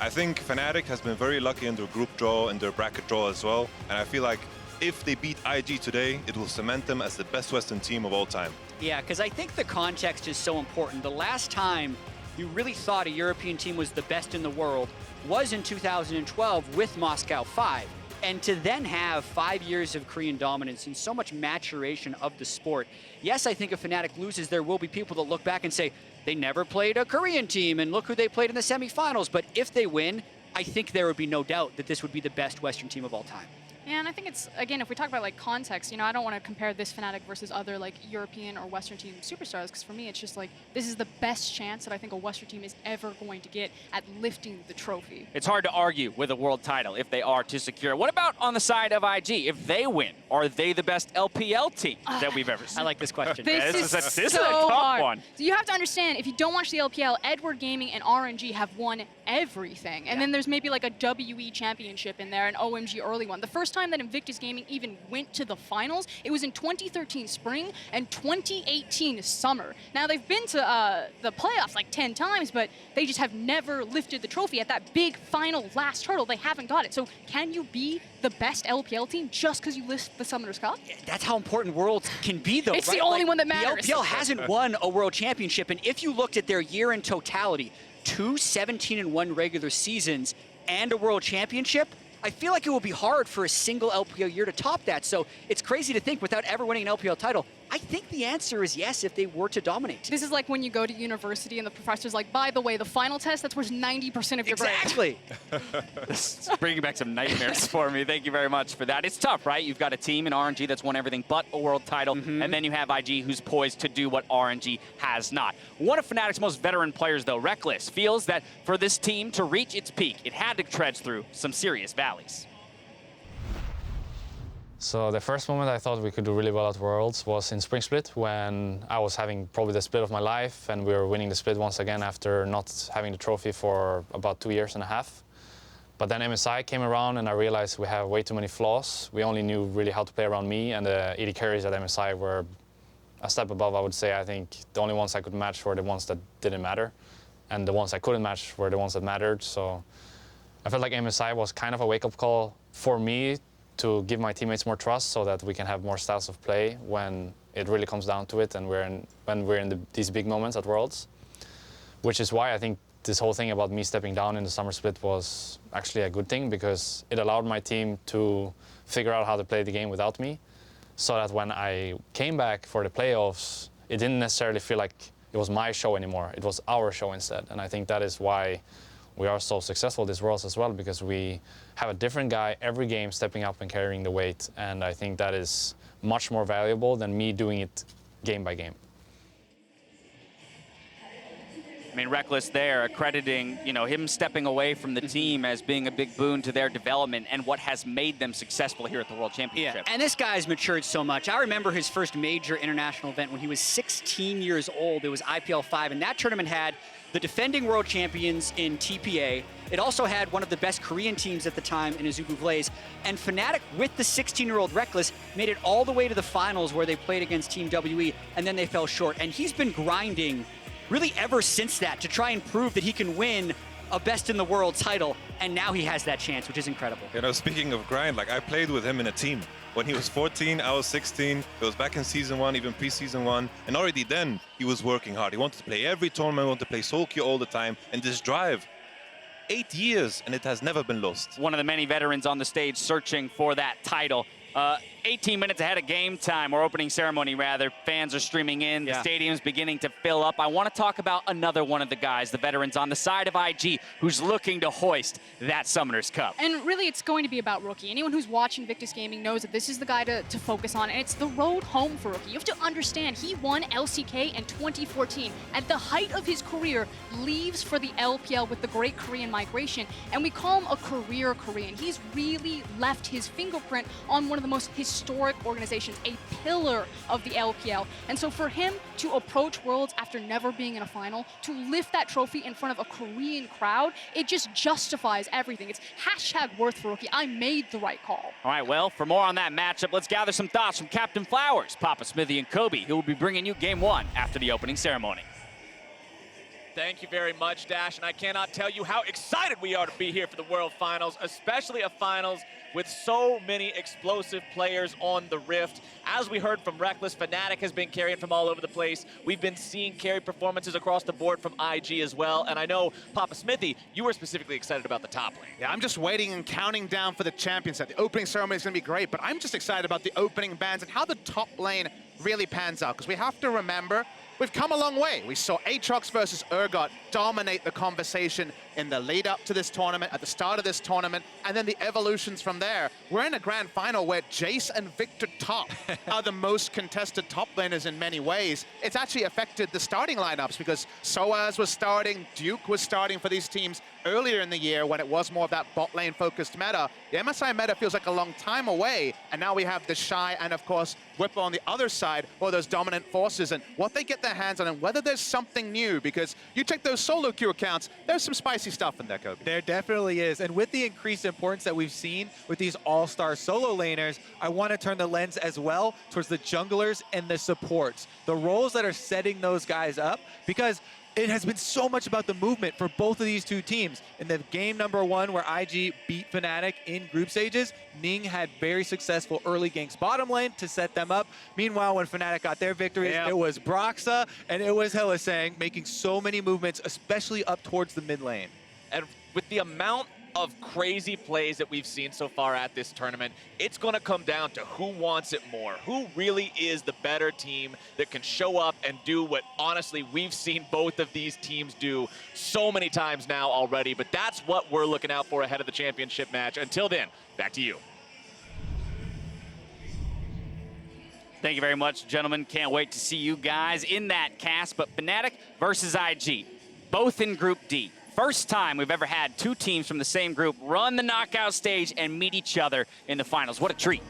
I think Fnatic has been very lucky in their group draw, in their bracket draw as well. And I feel like if they beat IG today, it will cement them as the best Western team of all time. Yeah, because I think the context is so important. The last time you really thought a European team was the best in the world was in 2012 with Moscow 5. And to then have 5 years of Korean dominance and so much maturation of the sport. Yes, I think if Fnatic loses, there will be people that look back and say, they never played a Korean team and look who they played in the semifinals. But if they win, I think there would be no doubt that this would be the best Western team of all time. Yeah, and I think it's, again, if we talk about like context, you know, I don't want to compare this Fnatic versus other like European or Western team superstars, because for me it's just like, this is the best chance that I think a Western team is ever going to get at lifting the trophy. It's hard to argue with a world title if they are to secure. What about on the side of IG? If they win, are they the best LPL team that we've ever seen? I like this question. This is a so tough hard. one. So you have to understand, if you don't watch the LPL, Edward Gaming and RNG have won everything. And then there's maybe like a WE championship in there, an OMG early one. The first time that Invictus Gaming even went to the finals, it was in 2013 spring and 2018 summer. Now they've been to the playoffs like 10 times, but they just have never lifted the trophy at that big final last hurdle. They haven't got it. So can you be the best LPL team just because you lift the Summoners Cup? That's how important Worlds can be, though. It's right? the only Like, one that matters. The LPL hasn't won a World Championship, and if you looked at their year in totality, 2 17-1 regular seasons and a World Championship, I feel like it will be hard for a single LPL year to top that. So it's crazy to think without ever winning an LPL title. I think the answer is yes if they were to dominate. This is like when you go to university and the professor's like, by the way, the final test, that's worth 90% of your grade. Exactly. This is bringing back some nightmares for me. Thank you very much for that. It's tough, right? You've got a team in RNG that's won everything but a world title, and then you have IG who's poised to do what RNG has not. One of Fnatic's most veteran players, though, Reckless, feels that for this team to reach its peak, it had to trudge through some serious valleys. So the first moment I thought we could do really well at Worlds was in Spring Split, when I was having probably the split of my life, and we were winning the split once again after not having the trophy for about 2.5 years. But then MSI came around and I realized we have way too many flaws. We only knew really how to play around me, and the AD carries at MSI were a step above, I would say. I think the only ones I could match were the ones that didn't matter, and the ones I couldn't match were the ones that mattered. So I felt like MSI was kind of a wake-up call for me to give my teammates more trust so that we can have more styles of play when it really comes down to it and when we're in these big moments at Worlds. Which is why I think this whole thing about me stepping down in the summer split was actually a good thing, because it allowed my team to figure out how to play the game without me, so that when I came back for the playoffs, it didn't necessarily feel like it was my show anymore. It was our show instead. And I think that is why we are so successful this Worlds as well, because we have a different guy every game stepping up and carrying the weight. And I think that is much more valuable than me doing it game by game. I mean, Reckless there accrediting, you know, him stepping away from the team as being a big boon to their development and what has made them successful here at the World Championship. Yeah, and this guy's matured so much. I remember his first major international event when he was 16 years old. It was IPL 5, and that tournament had the defending world champions in TPA. It also had one of the best Korean teams at the time in Azubu Blaze. And Fnatic, with the 16-year-old Reckless, made it all the way to the finals where they played against Team WE, and then they fell short. And he's been grinding really ever since that to try and prove that he can win a best in the world title, and now he has that chance, which is incredible. You know, speaking of grind, like I played with him in a team. When he was 14, I was 16. It was back in season 1, even pre-season 1. And already then, he was working hard. He wanted to play every tournament, wanted to play Soulkey all the time. And this drive, 8 years, and it has never been lost. One of the many veterans on the stage searching for that title. 18 minutes ahead of game time, or opening ceremony rather. Fans are streaming in, the stadium's beginning to fill up. I want to talk about another one of the guys, the veterans on the side of IG, who's looking to hoist that Summoners Cup. And really, it's going to be about Rookie. Anyone who's watching Victus Gaming knows that this is the guy to focus on, and it's the road home for Rookie. You have to understand, he won LCK in 2014. At the height of his career, leaves for the LPL with the Great Korean Migration, and we call him a career Korean. He's really left his fingerprint on one of the most historic organizations, a pillar of the LPL. And so for him to approach Worlds after never being in a final, to lift that trophy in front of a Korean crowd, it just justifies everything. It's hashtag worth for Rookie. I made the right call. All right, well, for more on that matchup, let's gather some thoughts from Captain Flowers, Papa Smithy, and Kobe, who will be bringing you Game 1 after the opening ceremony. Thank you very much, Dash, and I cannot tell you how excited we are to be here for the World Finals, especially a Finals with so many explosive players on the Rift. As we heard from Reckless, Fnatic has been carrying from all over the place. We've been seeing carry performances across the board from IG as well, and I know, Papa Smithy, you were specifically excited about the top lane. Yeah, I'm just waiting and counting down for the champion set. The opening ceremony is going to be great, but I'm just excited about the opening bans and how the top lane really pans out, because we have to remember, we've come a long way. We saw Aatrox versus Urgot dominate the conversation in the lead up to this tournament, at the start of this tournament, and then the evolutions from there. We're in a grand final where Jace and Victor Top are the most contested top laners in many ways. It's actually affected the starting lineups because Soaz was starting, Duke was starting for these teams earlier in the year when it was more of that bot lane focused meta. The MSI meta feels like a long time away, and now we have the Shy and of course Whippo on the other side, or those dominant forces, and what they get their hands on and whether there's something new, because you check those solo queue accounts, there's some spicy stuff in there, Kobe. There definitely is, and with the increased importance that we've seen with these all-star solo laners, I want to turn the lens as well towards the junglers and the supports, the roles that are setting those guys up, because it has been so much about the movement for both of these two teams. In the game number 1 where IG beat Fnatic in group stages, Ning had very successful early ganks bottom lane to set them up. Meanwhile, when Fnatic got their victories, it was Broxa and it was Hylissang making so many movements, especially up towards the mid lane. And with the amount of crazy plays that we've seen so far at this tournament, it's going to come down to who wants it more, who really is the better team that can show up and do what, honestly, we've seen both of these teams do so many times now already. But that's what we're looking out for ahead of the championship match. Until then, back to you. Thank you very much, gentlemen. Can't wait to see you guys in that cast. But Fnatic versus IG, both in Group D. First time we've ever had two teams from the same group run the knockout stage and meet each other in the finals. What a treat.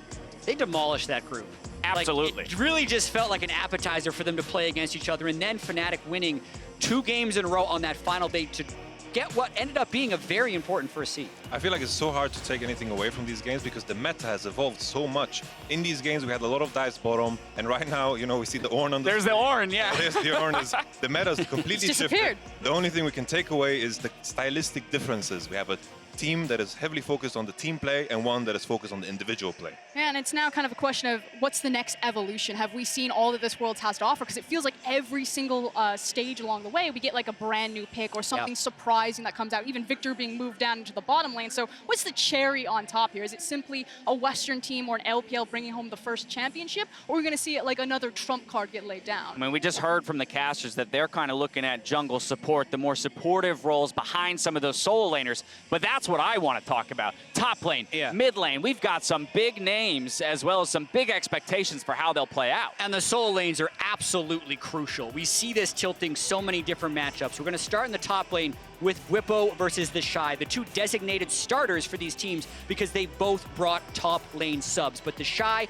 They demolished that group. Absolutely. Like, it really just felt like an appetizer for them to play against each other, and then Fnatic winning 2 games in a row on that final day to get what ended up being a very important first seed. I feel like it's so hard to take anything away from these games because the meta has evolved so much. In these games, we had a lot of dice bottom, and right now, you know, we see the Ornn on the There's the Ornn, yeah. There's the Ornn. The meta is completely shifted. The only thing we can take away is the stylistic differences. We have a team that is heavily focused on the team play and one that is focused on the individual play. Yeah, and it's now kind of a question of what's the next evolution? Have we seen all that this world has to offer? Because it feels like every single stage along the way, we get like a brand new pick or something surprising that comes out, even Victor being moved down into the bottom lane. So what's the cherry on top here? Is it simply a Western team or an LPL bringing home the first championship? Or are we going to see it like another trump card get laid down? I mean, we just heard from the casters that they're kind of looking at jungle support, the more supportive roles behind some of those solo laners. But that's what I want to talk about. Top lane, mid lane, we've got some big names as well as some big expectations for how they'll play out. And the solo lanes are absolutely crucial. We see this tilting so many different matchups. We're going to start in the top lane with Whippo versus the Shy, the 2 designated starters for these teams because they both brought top lane subs. But the Shy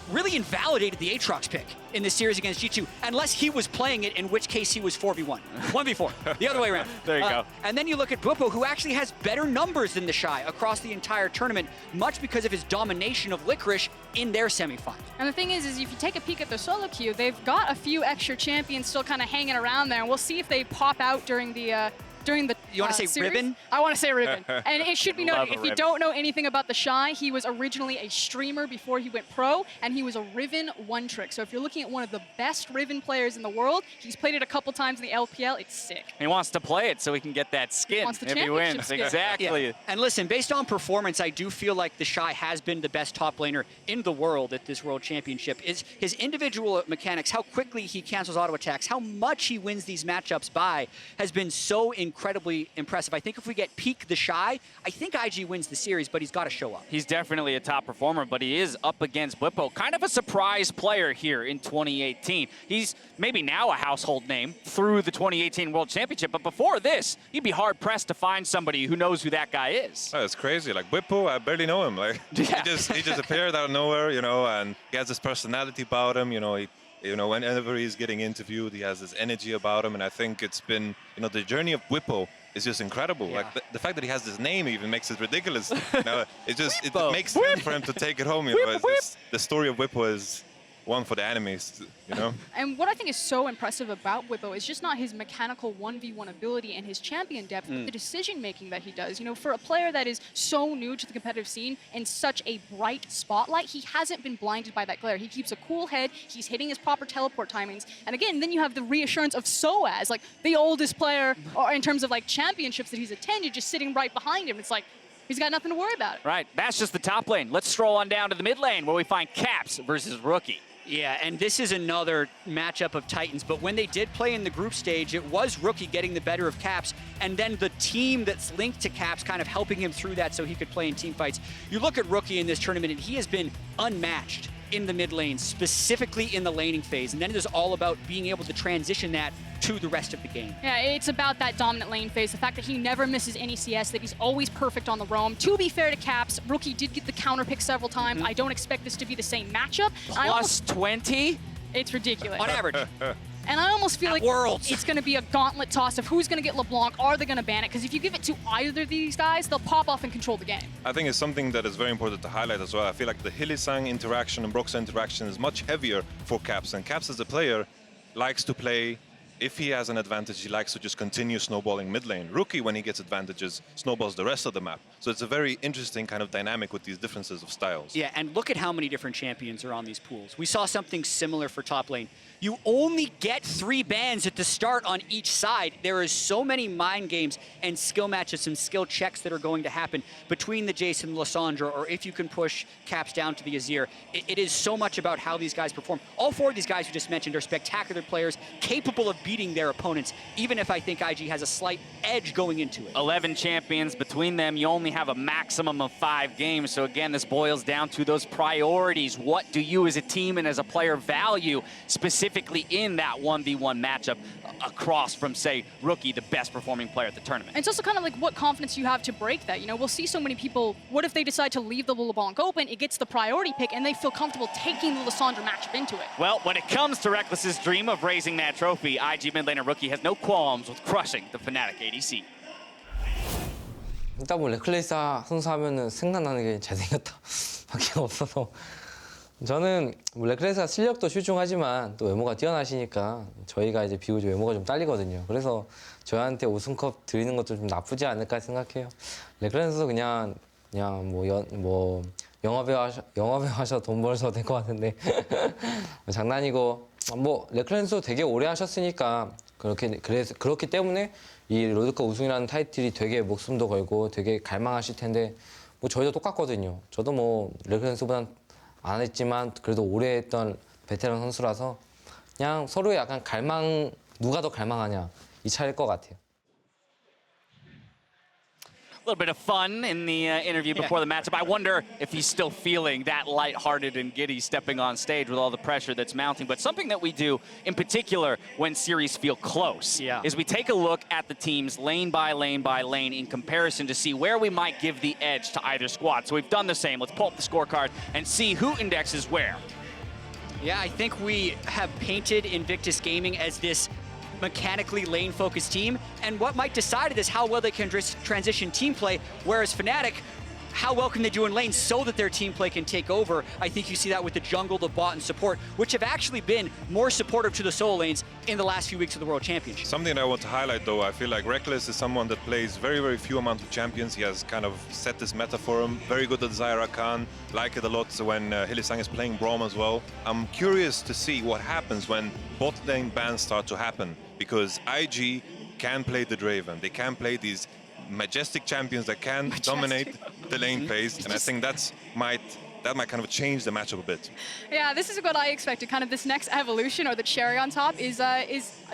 really invalidated the Aatrox pick in this series against G2, unless he was playing it, in which case he was 4v1. 1v4, the other way around. There you go. And then you look at Whippo, who actually has better numbers than the Shy across the entire tournament, much because of his domination of Licorice in their semifinal. And the thing is if you take a peek at their solo queue, they've got a few extra champions still kind of hanging around there, and we'll see if they pop out during the You want to say series. Ribbon? I want to say Ribbon. And it should be noted, if you Ribbon. don't know anything about the Shy, he was originally a streamer before he went pro, and he was a Riven one trick. So if you're looking at one of the best Riven players in the world, he's played it a couple times in the LPL, it's sick. He wants to play it so he can get that skin Wants the if he wins. championship skin. Exactly. Yeah. And listen, based on performance, I do feel like the Shy has been the best top laner in the world at this World Championship. Is his individual mechanics, how quickly he cancels auto attacks, how much he wins these matchups by, has been so incredibly impressive. I think if we get peak the Shy, I think IG wins the series, but he's got to show up. He's definitely a top performer, but he is up against Whippo. Kind of a surprise player here in 2018. He's maybe now a household name through the 2018 World Championship, but before this, you'd be hard-pressed to find somebody who knows who that guy is. Oh, it's crazy. Like Whippo, I barely know him. Like he just appeared out of nowhere, you know, and he has this personality about him, you know. Whenever he's getting interviewed, he has this energy about him, and I think it's been, you know, the journey of Whippo is just incredible. Like the fact that he has this name even makes it ridiculous. You know, it makes sense for him to take it home. You know, the story of Whippo is one for the enemies, you know? And what I think is so impressive about Whippo is just not his mechanical 1v1 ability and his champion depth, but the decision-making that he does. You know, for a player that is so new to the competitive scene and such a bright spotlight, he hasn't been blinded by that glare. He keeps a cool head, he's hitting his proper teleport timings, and again, then you have the reassurance of Soaz, like the oldest player, or in terms of like championships that he's attended, just sitting right behind him. It's like, he's got nothing to worry about. Right, that's just the top lane. Let's stroll on down to the mid lane where we find Caps versus Rookie. Yeah, and this is another matchup of Titans, but when they did play in the group stage, it was Rookie getting the better of Caps, and then the team that's linked to Caps kind of helping him through that so he could play in team fights. You look at Rookie in this tournament, and he has been unmatched in the mid lane, specifically in the laning phase, and then it is all about being able to transition that to the rest of the game. Yeah, it's about that dominant lane phase, the fact that he never misses any CS, that he's always perfect on the roam. To be fair to Caps, Rookie did get the counter pick several times. I don't expect this to be the same matchup. Plus 20? It's ridiculous. On average. And I almost feel like Worlds. it's going to be a gauntlet toss of who's going to get LeBlanc. Are they going to ban it? Because if you give it to either of these guys, they'll pop off and control the game. I think it's something that is very important to highlight as well. I feel like the Hylissang interaction and Broxah interaction is much heavier for Caps. And Caps as a player likes to play, if he has an advantage, he likes to just continue snowballing mid lane. Rookie, when he gets advantages, snowballs the rest of the map. So it's a very interesting kind of dynamic with these differences of styles. Yeah, and look at how many different champions are on these pools. We saw something similar for top lane. You only get 3 bans at the start on each side. There is so many mind games and skill matches and skill checks that are going to happen between the Jace and Lissandra, or if you can push Caps down to the Azir. It is so much about how these guys perform. All 4 of these guys we just mentioned are spectacular players, capable of beating their opponents, even if I think IG has a slight edge going into it. 11 champions between them. You only have a maximum of 5 games. So again, this boils down to those priorities. What do you as a team and as a player value specifically in that 1v1 matchup across from, say, Rookie, the best performing player at the tournament? And it's also kind of like what confidence you have to break that. You know, we'll see so many people, what if they decide to leave the LeBlanc open, it gets the priority pick, and they feel comfortable taking the Lissandra matchup into it. Well, when it comes to Reckless's dream of raising that trophy, IG mid laner Rookie has no qualms with crushing the Fnatic ADC. 일단 뭐 레클레이스 선수 하면은 생각나는 게 잘생겼다 밖에 없어서 저는 뭐 레클레이스가 실력도 출중하지만 또 외모가 뛰어나시니까 저희가 이제 비교적 외모가 좀 딸리거든요. 그래서 저희한테 우승컵 드리는 것도 좀 나쁘지 않을까 생각해요. 레클레이스 그냥 뭐 영화배우 하셔 돈 벌어서 될 것 같은데 장난이고 뭐 레클레이스 되게 오래 하셨으니까 그렇기 때문에 이 롤드컵 우승이라는 타이틀이 되게 목숨도 걸고 되게 갈망하실 텐데 뭐 저희도 똑같거든요. 저도 뭐 레클레이스보단 안 했지만 그래도 오래 했던 베테랑 선수라서 그냥 서로의 약간 누가 더 갈망하냐 이 차이일 것 같아요. A little bit of fun in the interview before the matchup. I wonder if he's still feeling that lighthearted and giddy stepping on stage with all the pressure that's mounting. But something that we do in particular when series feel close is we take a look at the teams lane by lane by lane in comparison to see where we might give the edge to either squad. So we've done the same. Let's pull up the scorecard and see who indexes where. Yeah, I think we have painted Invictus Gaming as this mechanically lane-focused team, and what might decide it is how well they can transition team play, whereas Fnatic, how well can they do in lane so that their team play can take over? I think you see that with the jungle, the bot, and support, which have actually been more supportive to the solo lanes in the last few weeks of the World Championship. Something I want to highlight, though, I feel like Reckless is someone that plays very, very few amount of champions. He has kind of set this meta for him. Very good at Zyra Khan. Like it a lot when Hylissang is playing Braum as well. I'm curious to see what happens when bot lane bans start to happen, because IG can play the Draven. They can play these majestic champions that can dominate the lane phase, and I think that might kind of change the matchup a bit. Yeah, this is what I expected. Kind of this next evolution, or the cherry on top, is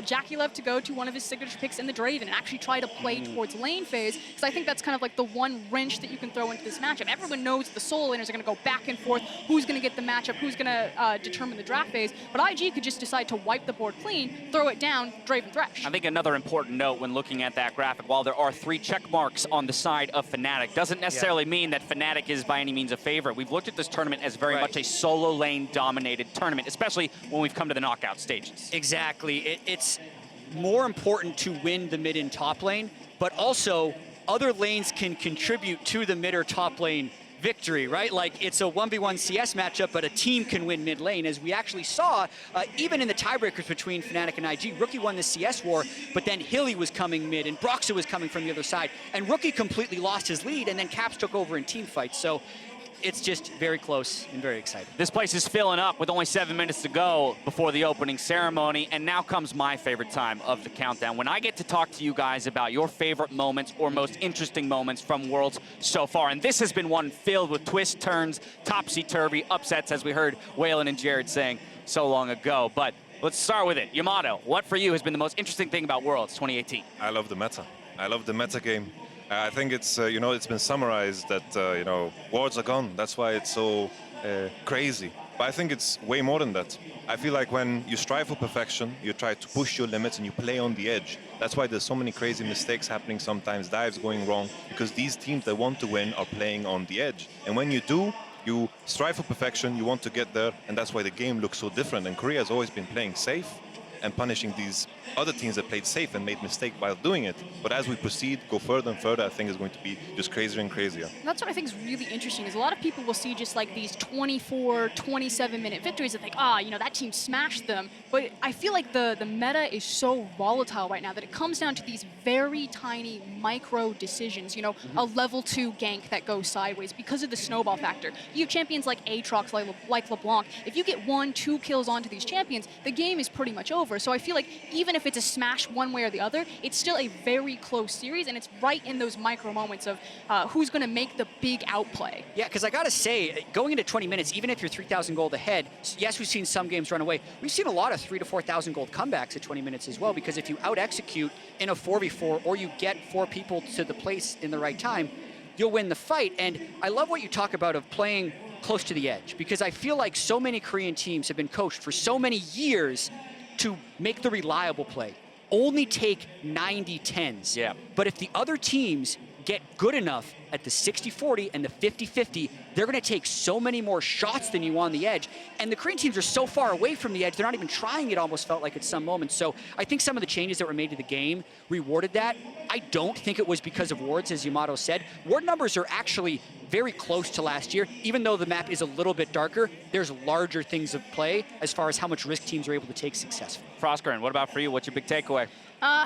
Jackie Love to go to one of his signature picks in the Draven and actually try to play towards lane phase, because I think that's kind of like the one wrench that you can throw into this matchup. Everyone knows the solo laners are going to go back and forth, who's going to get the matchup, who's going to determine the draft phase, but IG could just decide to wipe the board clean, throw it down, Draven Thresh. I think another important note when looking at that graphic, while there are 3 check marks on the side of Fnatic, doesn't necessarily mean that Fnatic is by any means a favorite. We've looked at this tournament as very much a solo lane dominated tournament, especially when we've come to the knockout stages. Exactly. It's more important to win the mid and top lane, but also other lanes can contribute to the mid or top lane victory, right? Like, it's a 1v1 CS matchup, but a team can win mid lane, as we actually saw even in the tiebreakers between Fnatic and IG. Rookie won the CS war, but then Hilly was coming mid and Broxah was coming from the other side, and Rookie completely lost his lead, and then Caps took over in team fights. So it's just very close and very exciting. This place is filling up with only 7 minutes to go before the opening ceremony, and now comes my favorite time of the countdown, when I get to talk to you guys about your favorite moments or most interesting moments from Worlds so far. And this has been one filled with twists, turns, topsy-turvy, upsets, as we heard Waylon and Jared saying so long ago. But let's start with it. Yamato, what for you has been the most interesting thing about Worlds 2018? I love the meta. I love the meta game. I think it's, you know, it's been summarized that, you know, wards are gone. That's why it's so crazy. But I think it's way more than that. I feel like when you strive for perfection, you try to push your limits and you play on the edge. That's why there's so many crazy mistakes happening sometimes, dives going wrong, because these teams that want to win are playing on the edge. And when you do, you strive for perfection, you want to get there, and that's why the game looks so different. And Korea has always been playing safe and punishing these other teams that played safe and made mistakes while doing it. But as we proceed, go further and further, I think it's going to be just crazier and crazier. And that's what I think is really interesting, is a lot of people will see just like these 24, 27-minute victories and think, you know, that team smashed them. But I feel like the meta is so volatile right now that it comes down to these very tiny micro decisions. You know, a level 2 gank that goes sideways because of the snowball factor. You have champions like Aatrox, like LeBlanc. If you get 1, 2 kills onto these champions, the game is pretty much over. So I feel like even if it's a smash one way or the other, it's still a very close series, and it's right in those micro moments of who's going to make the big outplay. Yeah, because I got to say, going into 20 minutes, even if you're 3,000 gold ahead, yes, we've seen some games run away. We've seen a lot of 3,000 to 4,000 gold comebacks at 20 minutes as well, because if you out-execute in a 4v4 or you get 4 people to the place in the right time, you'll win the fight. And I love what you talk about of playing close to the edge, because I feel like so many Korean teams have been coached for so many years to make the reliable play. Only take 90-10s. Yeah. But if the other teams get good enough at the 60-40 and the 50-50, they're going to take so many more shots than you on the edge. And the Korean teams are so far away from the edge, they're not even trying, it almost felt like at some moments. So I think some of the changes that were made to the game rewarded that. I don't think it was because of wards, as Yamato said. Ward numbers are actually very close to last year. Even though the map is a little bit darker, there's larger things of play as far as how much risk teams are able to take successfully. Frostgren, what about for you? What's your big takeaway?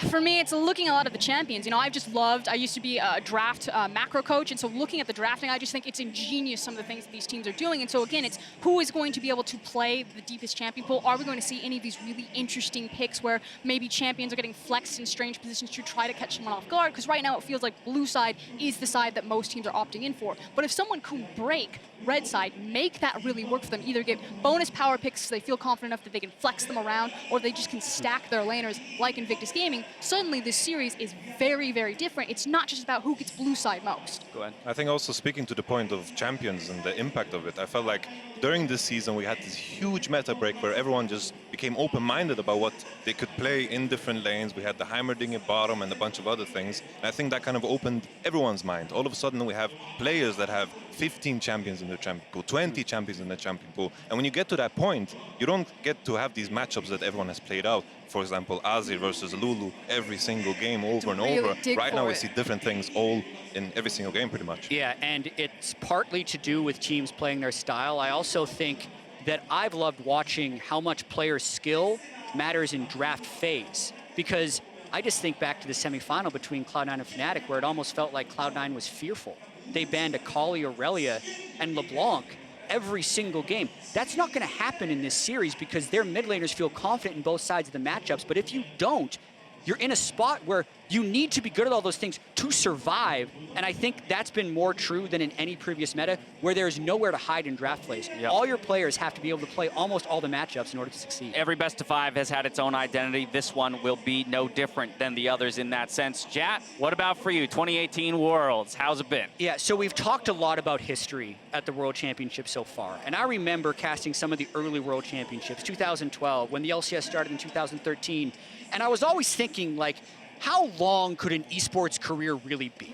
For me, it's looking a lot at the champions. You know, I've just loved, I used to be a draft macro coach, and so looking at the drafting, I just think it's ingenious, some of the things that these teams are doing. And so again, it's who is going to be able to play the deepest champion pool? Are we going to see any of these really interesting picks where maybe champions are getting flexed in strange positions to try to catch someone off guard? Because right now it feels like blue side is the side that most teams are opting in for. But if someone can break red side, make that really work for them, either get bonus power picks so they feel confident enough that they can flex them around, or they just can stack their laners like Invictus Gaming, suddenly this series is very, very different. It's not just about who gets blue side most. Go ahead. I think also speaking to the point of champions and the impact of it, I felt like during this season we had this huge meta break where everyone just became open-minded about what they could play in different lanes. We had the Heimerdinger bottom and a bunch of other things. And I think that kind of opened everyone's mind. All of a sudden we have players that have 15 champions in the champion pool, 20 champions in the champion pool. And when you get to that point, you don't get to have these matchups that everyone has played out. For example, Azir versus Lulu every single game over and over. Right now we see different things all in every single game pretty much. Yeah, and it's partly to do with teams playing their style. I also think that I've loved watching how much player skill matters in draft phase, because I just think back to the semifinal between Cloud9 and Fnatic, where it almost felt like Cloud9 was fearful. They banned Akali, Aurelia, and LeBlanc every single game. That's not going to happen in this series because their mid laners feel confident in both sides of the matchups. But if you don't, you're in a spot where you need to be good at all those things to survive. And I think that's been more true than in any previous meta, where there's nowhere to hide in draft plays. Yep. All your players have to be able to play almost all the matchups in order to succeed. Every best of 5 has had its own identity. This one will be no different than the others in that sense. Jat, what about for you? 2018 Worlds, how's it been? Yeah, so we've talked a lot about history at the World Championship so far. And I remember casting some of the early World Championships, 2012, when the LCS started in 2013. And I was always thinking, like, how long could an esports career really be?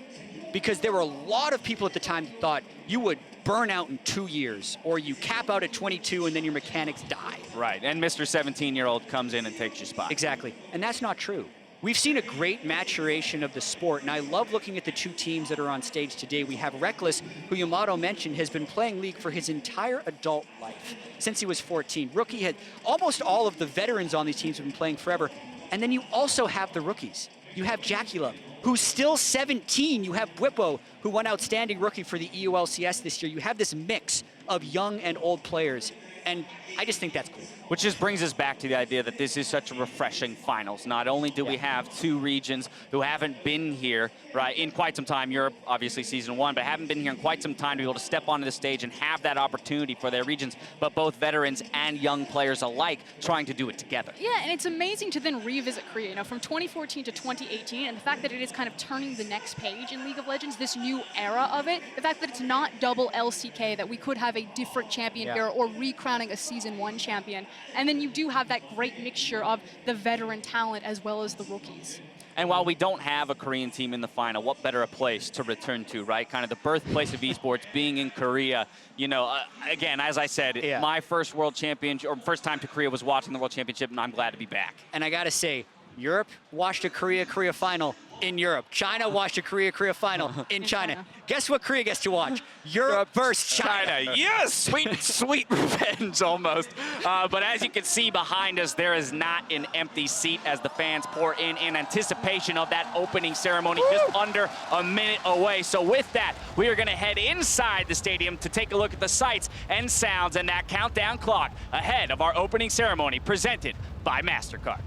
Because there were a lot of people at the time that thought you would burn out in 2 years, or you cap out at 22 and then your mechanics die. Right, and Mr. 17-year-old comes in and takes your spot. Exactly, and that's not true. We've seen a great maturation of the sport, and I love looking at the two teams that are on stage today. We have Reckless, who Yamato mentioned has been playing League for his entire adult life, since he was 14. Rookie had almost all of the veterans on these teams have been playing forever. And then you also have the rookies. You have Jaculum, who's still 17. You have Whippo, who won Outstanding Rookie for the EULCS this year. You have this mix of young and old players, and I just think that's cool. Which just brings us back to the idea that this is such a refreshing finals. Not only do we have two regions who haven't been here, right, in quite some time, Europe, obviously season 1, but haven't been here in quite some time to be able to step onto the stage and have that opportunity for their regions, but both veterans and young players alike trying to do it together. Yeah, and it's amazing to then revisit Korea, you know, from 2014 to 2018, and the fact that it is kind of turning the next page in League of Legends, this new era of it, the fact that it's not double LCK, that we could have a different champion here or recrowning a season 1 champion. And then you do have that great mixture of the veteran talent as well as the rookies. And while we don't have a Korean team in the final, what better a place to return to, right? Kind of the birthplace of esports being in Korea. You know, again, as I said, my first world championship, or first time to Korea was watching the World Championship, and I'm glad to be back. And I gotta say, Europe watched a Korea final in Europe. China watched a Korea final in China. Guess what Korea gets to watch? Europe versus China. Yes, sweet, sweet revenge almost. But as you can see behind us, there is not an empty seat as the fans pour in anticipation of that opening ceremony just under a minute away. So with that, we are going to head inside the stadium to take a look at the sights and sounds and that countdown clock ahead of our opening ceremony presented by MasterCard.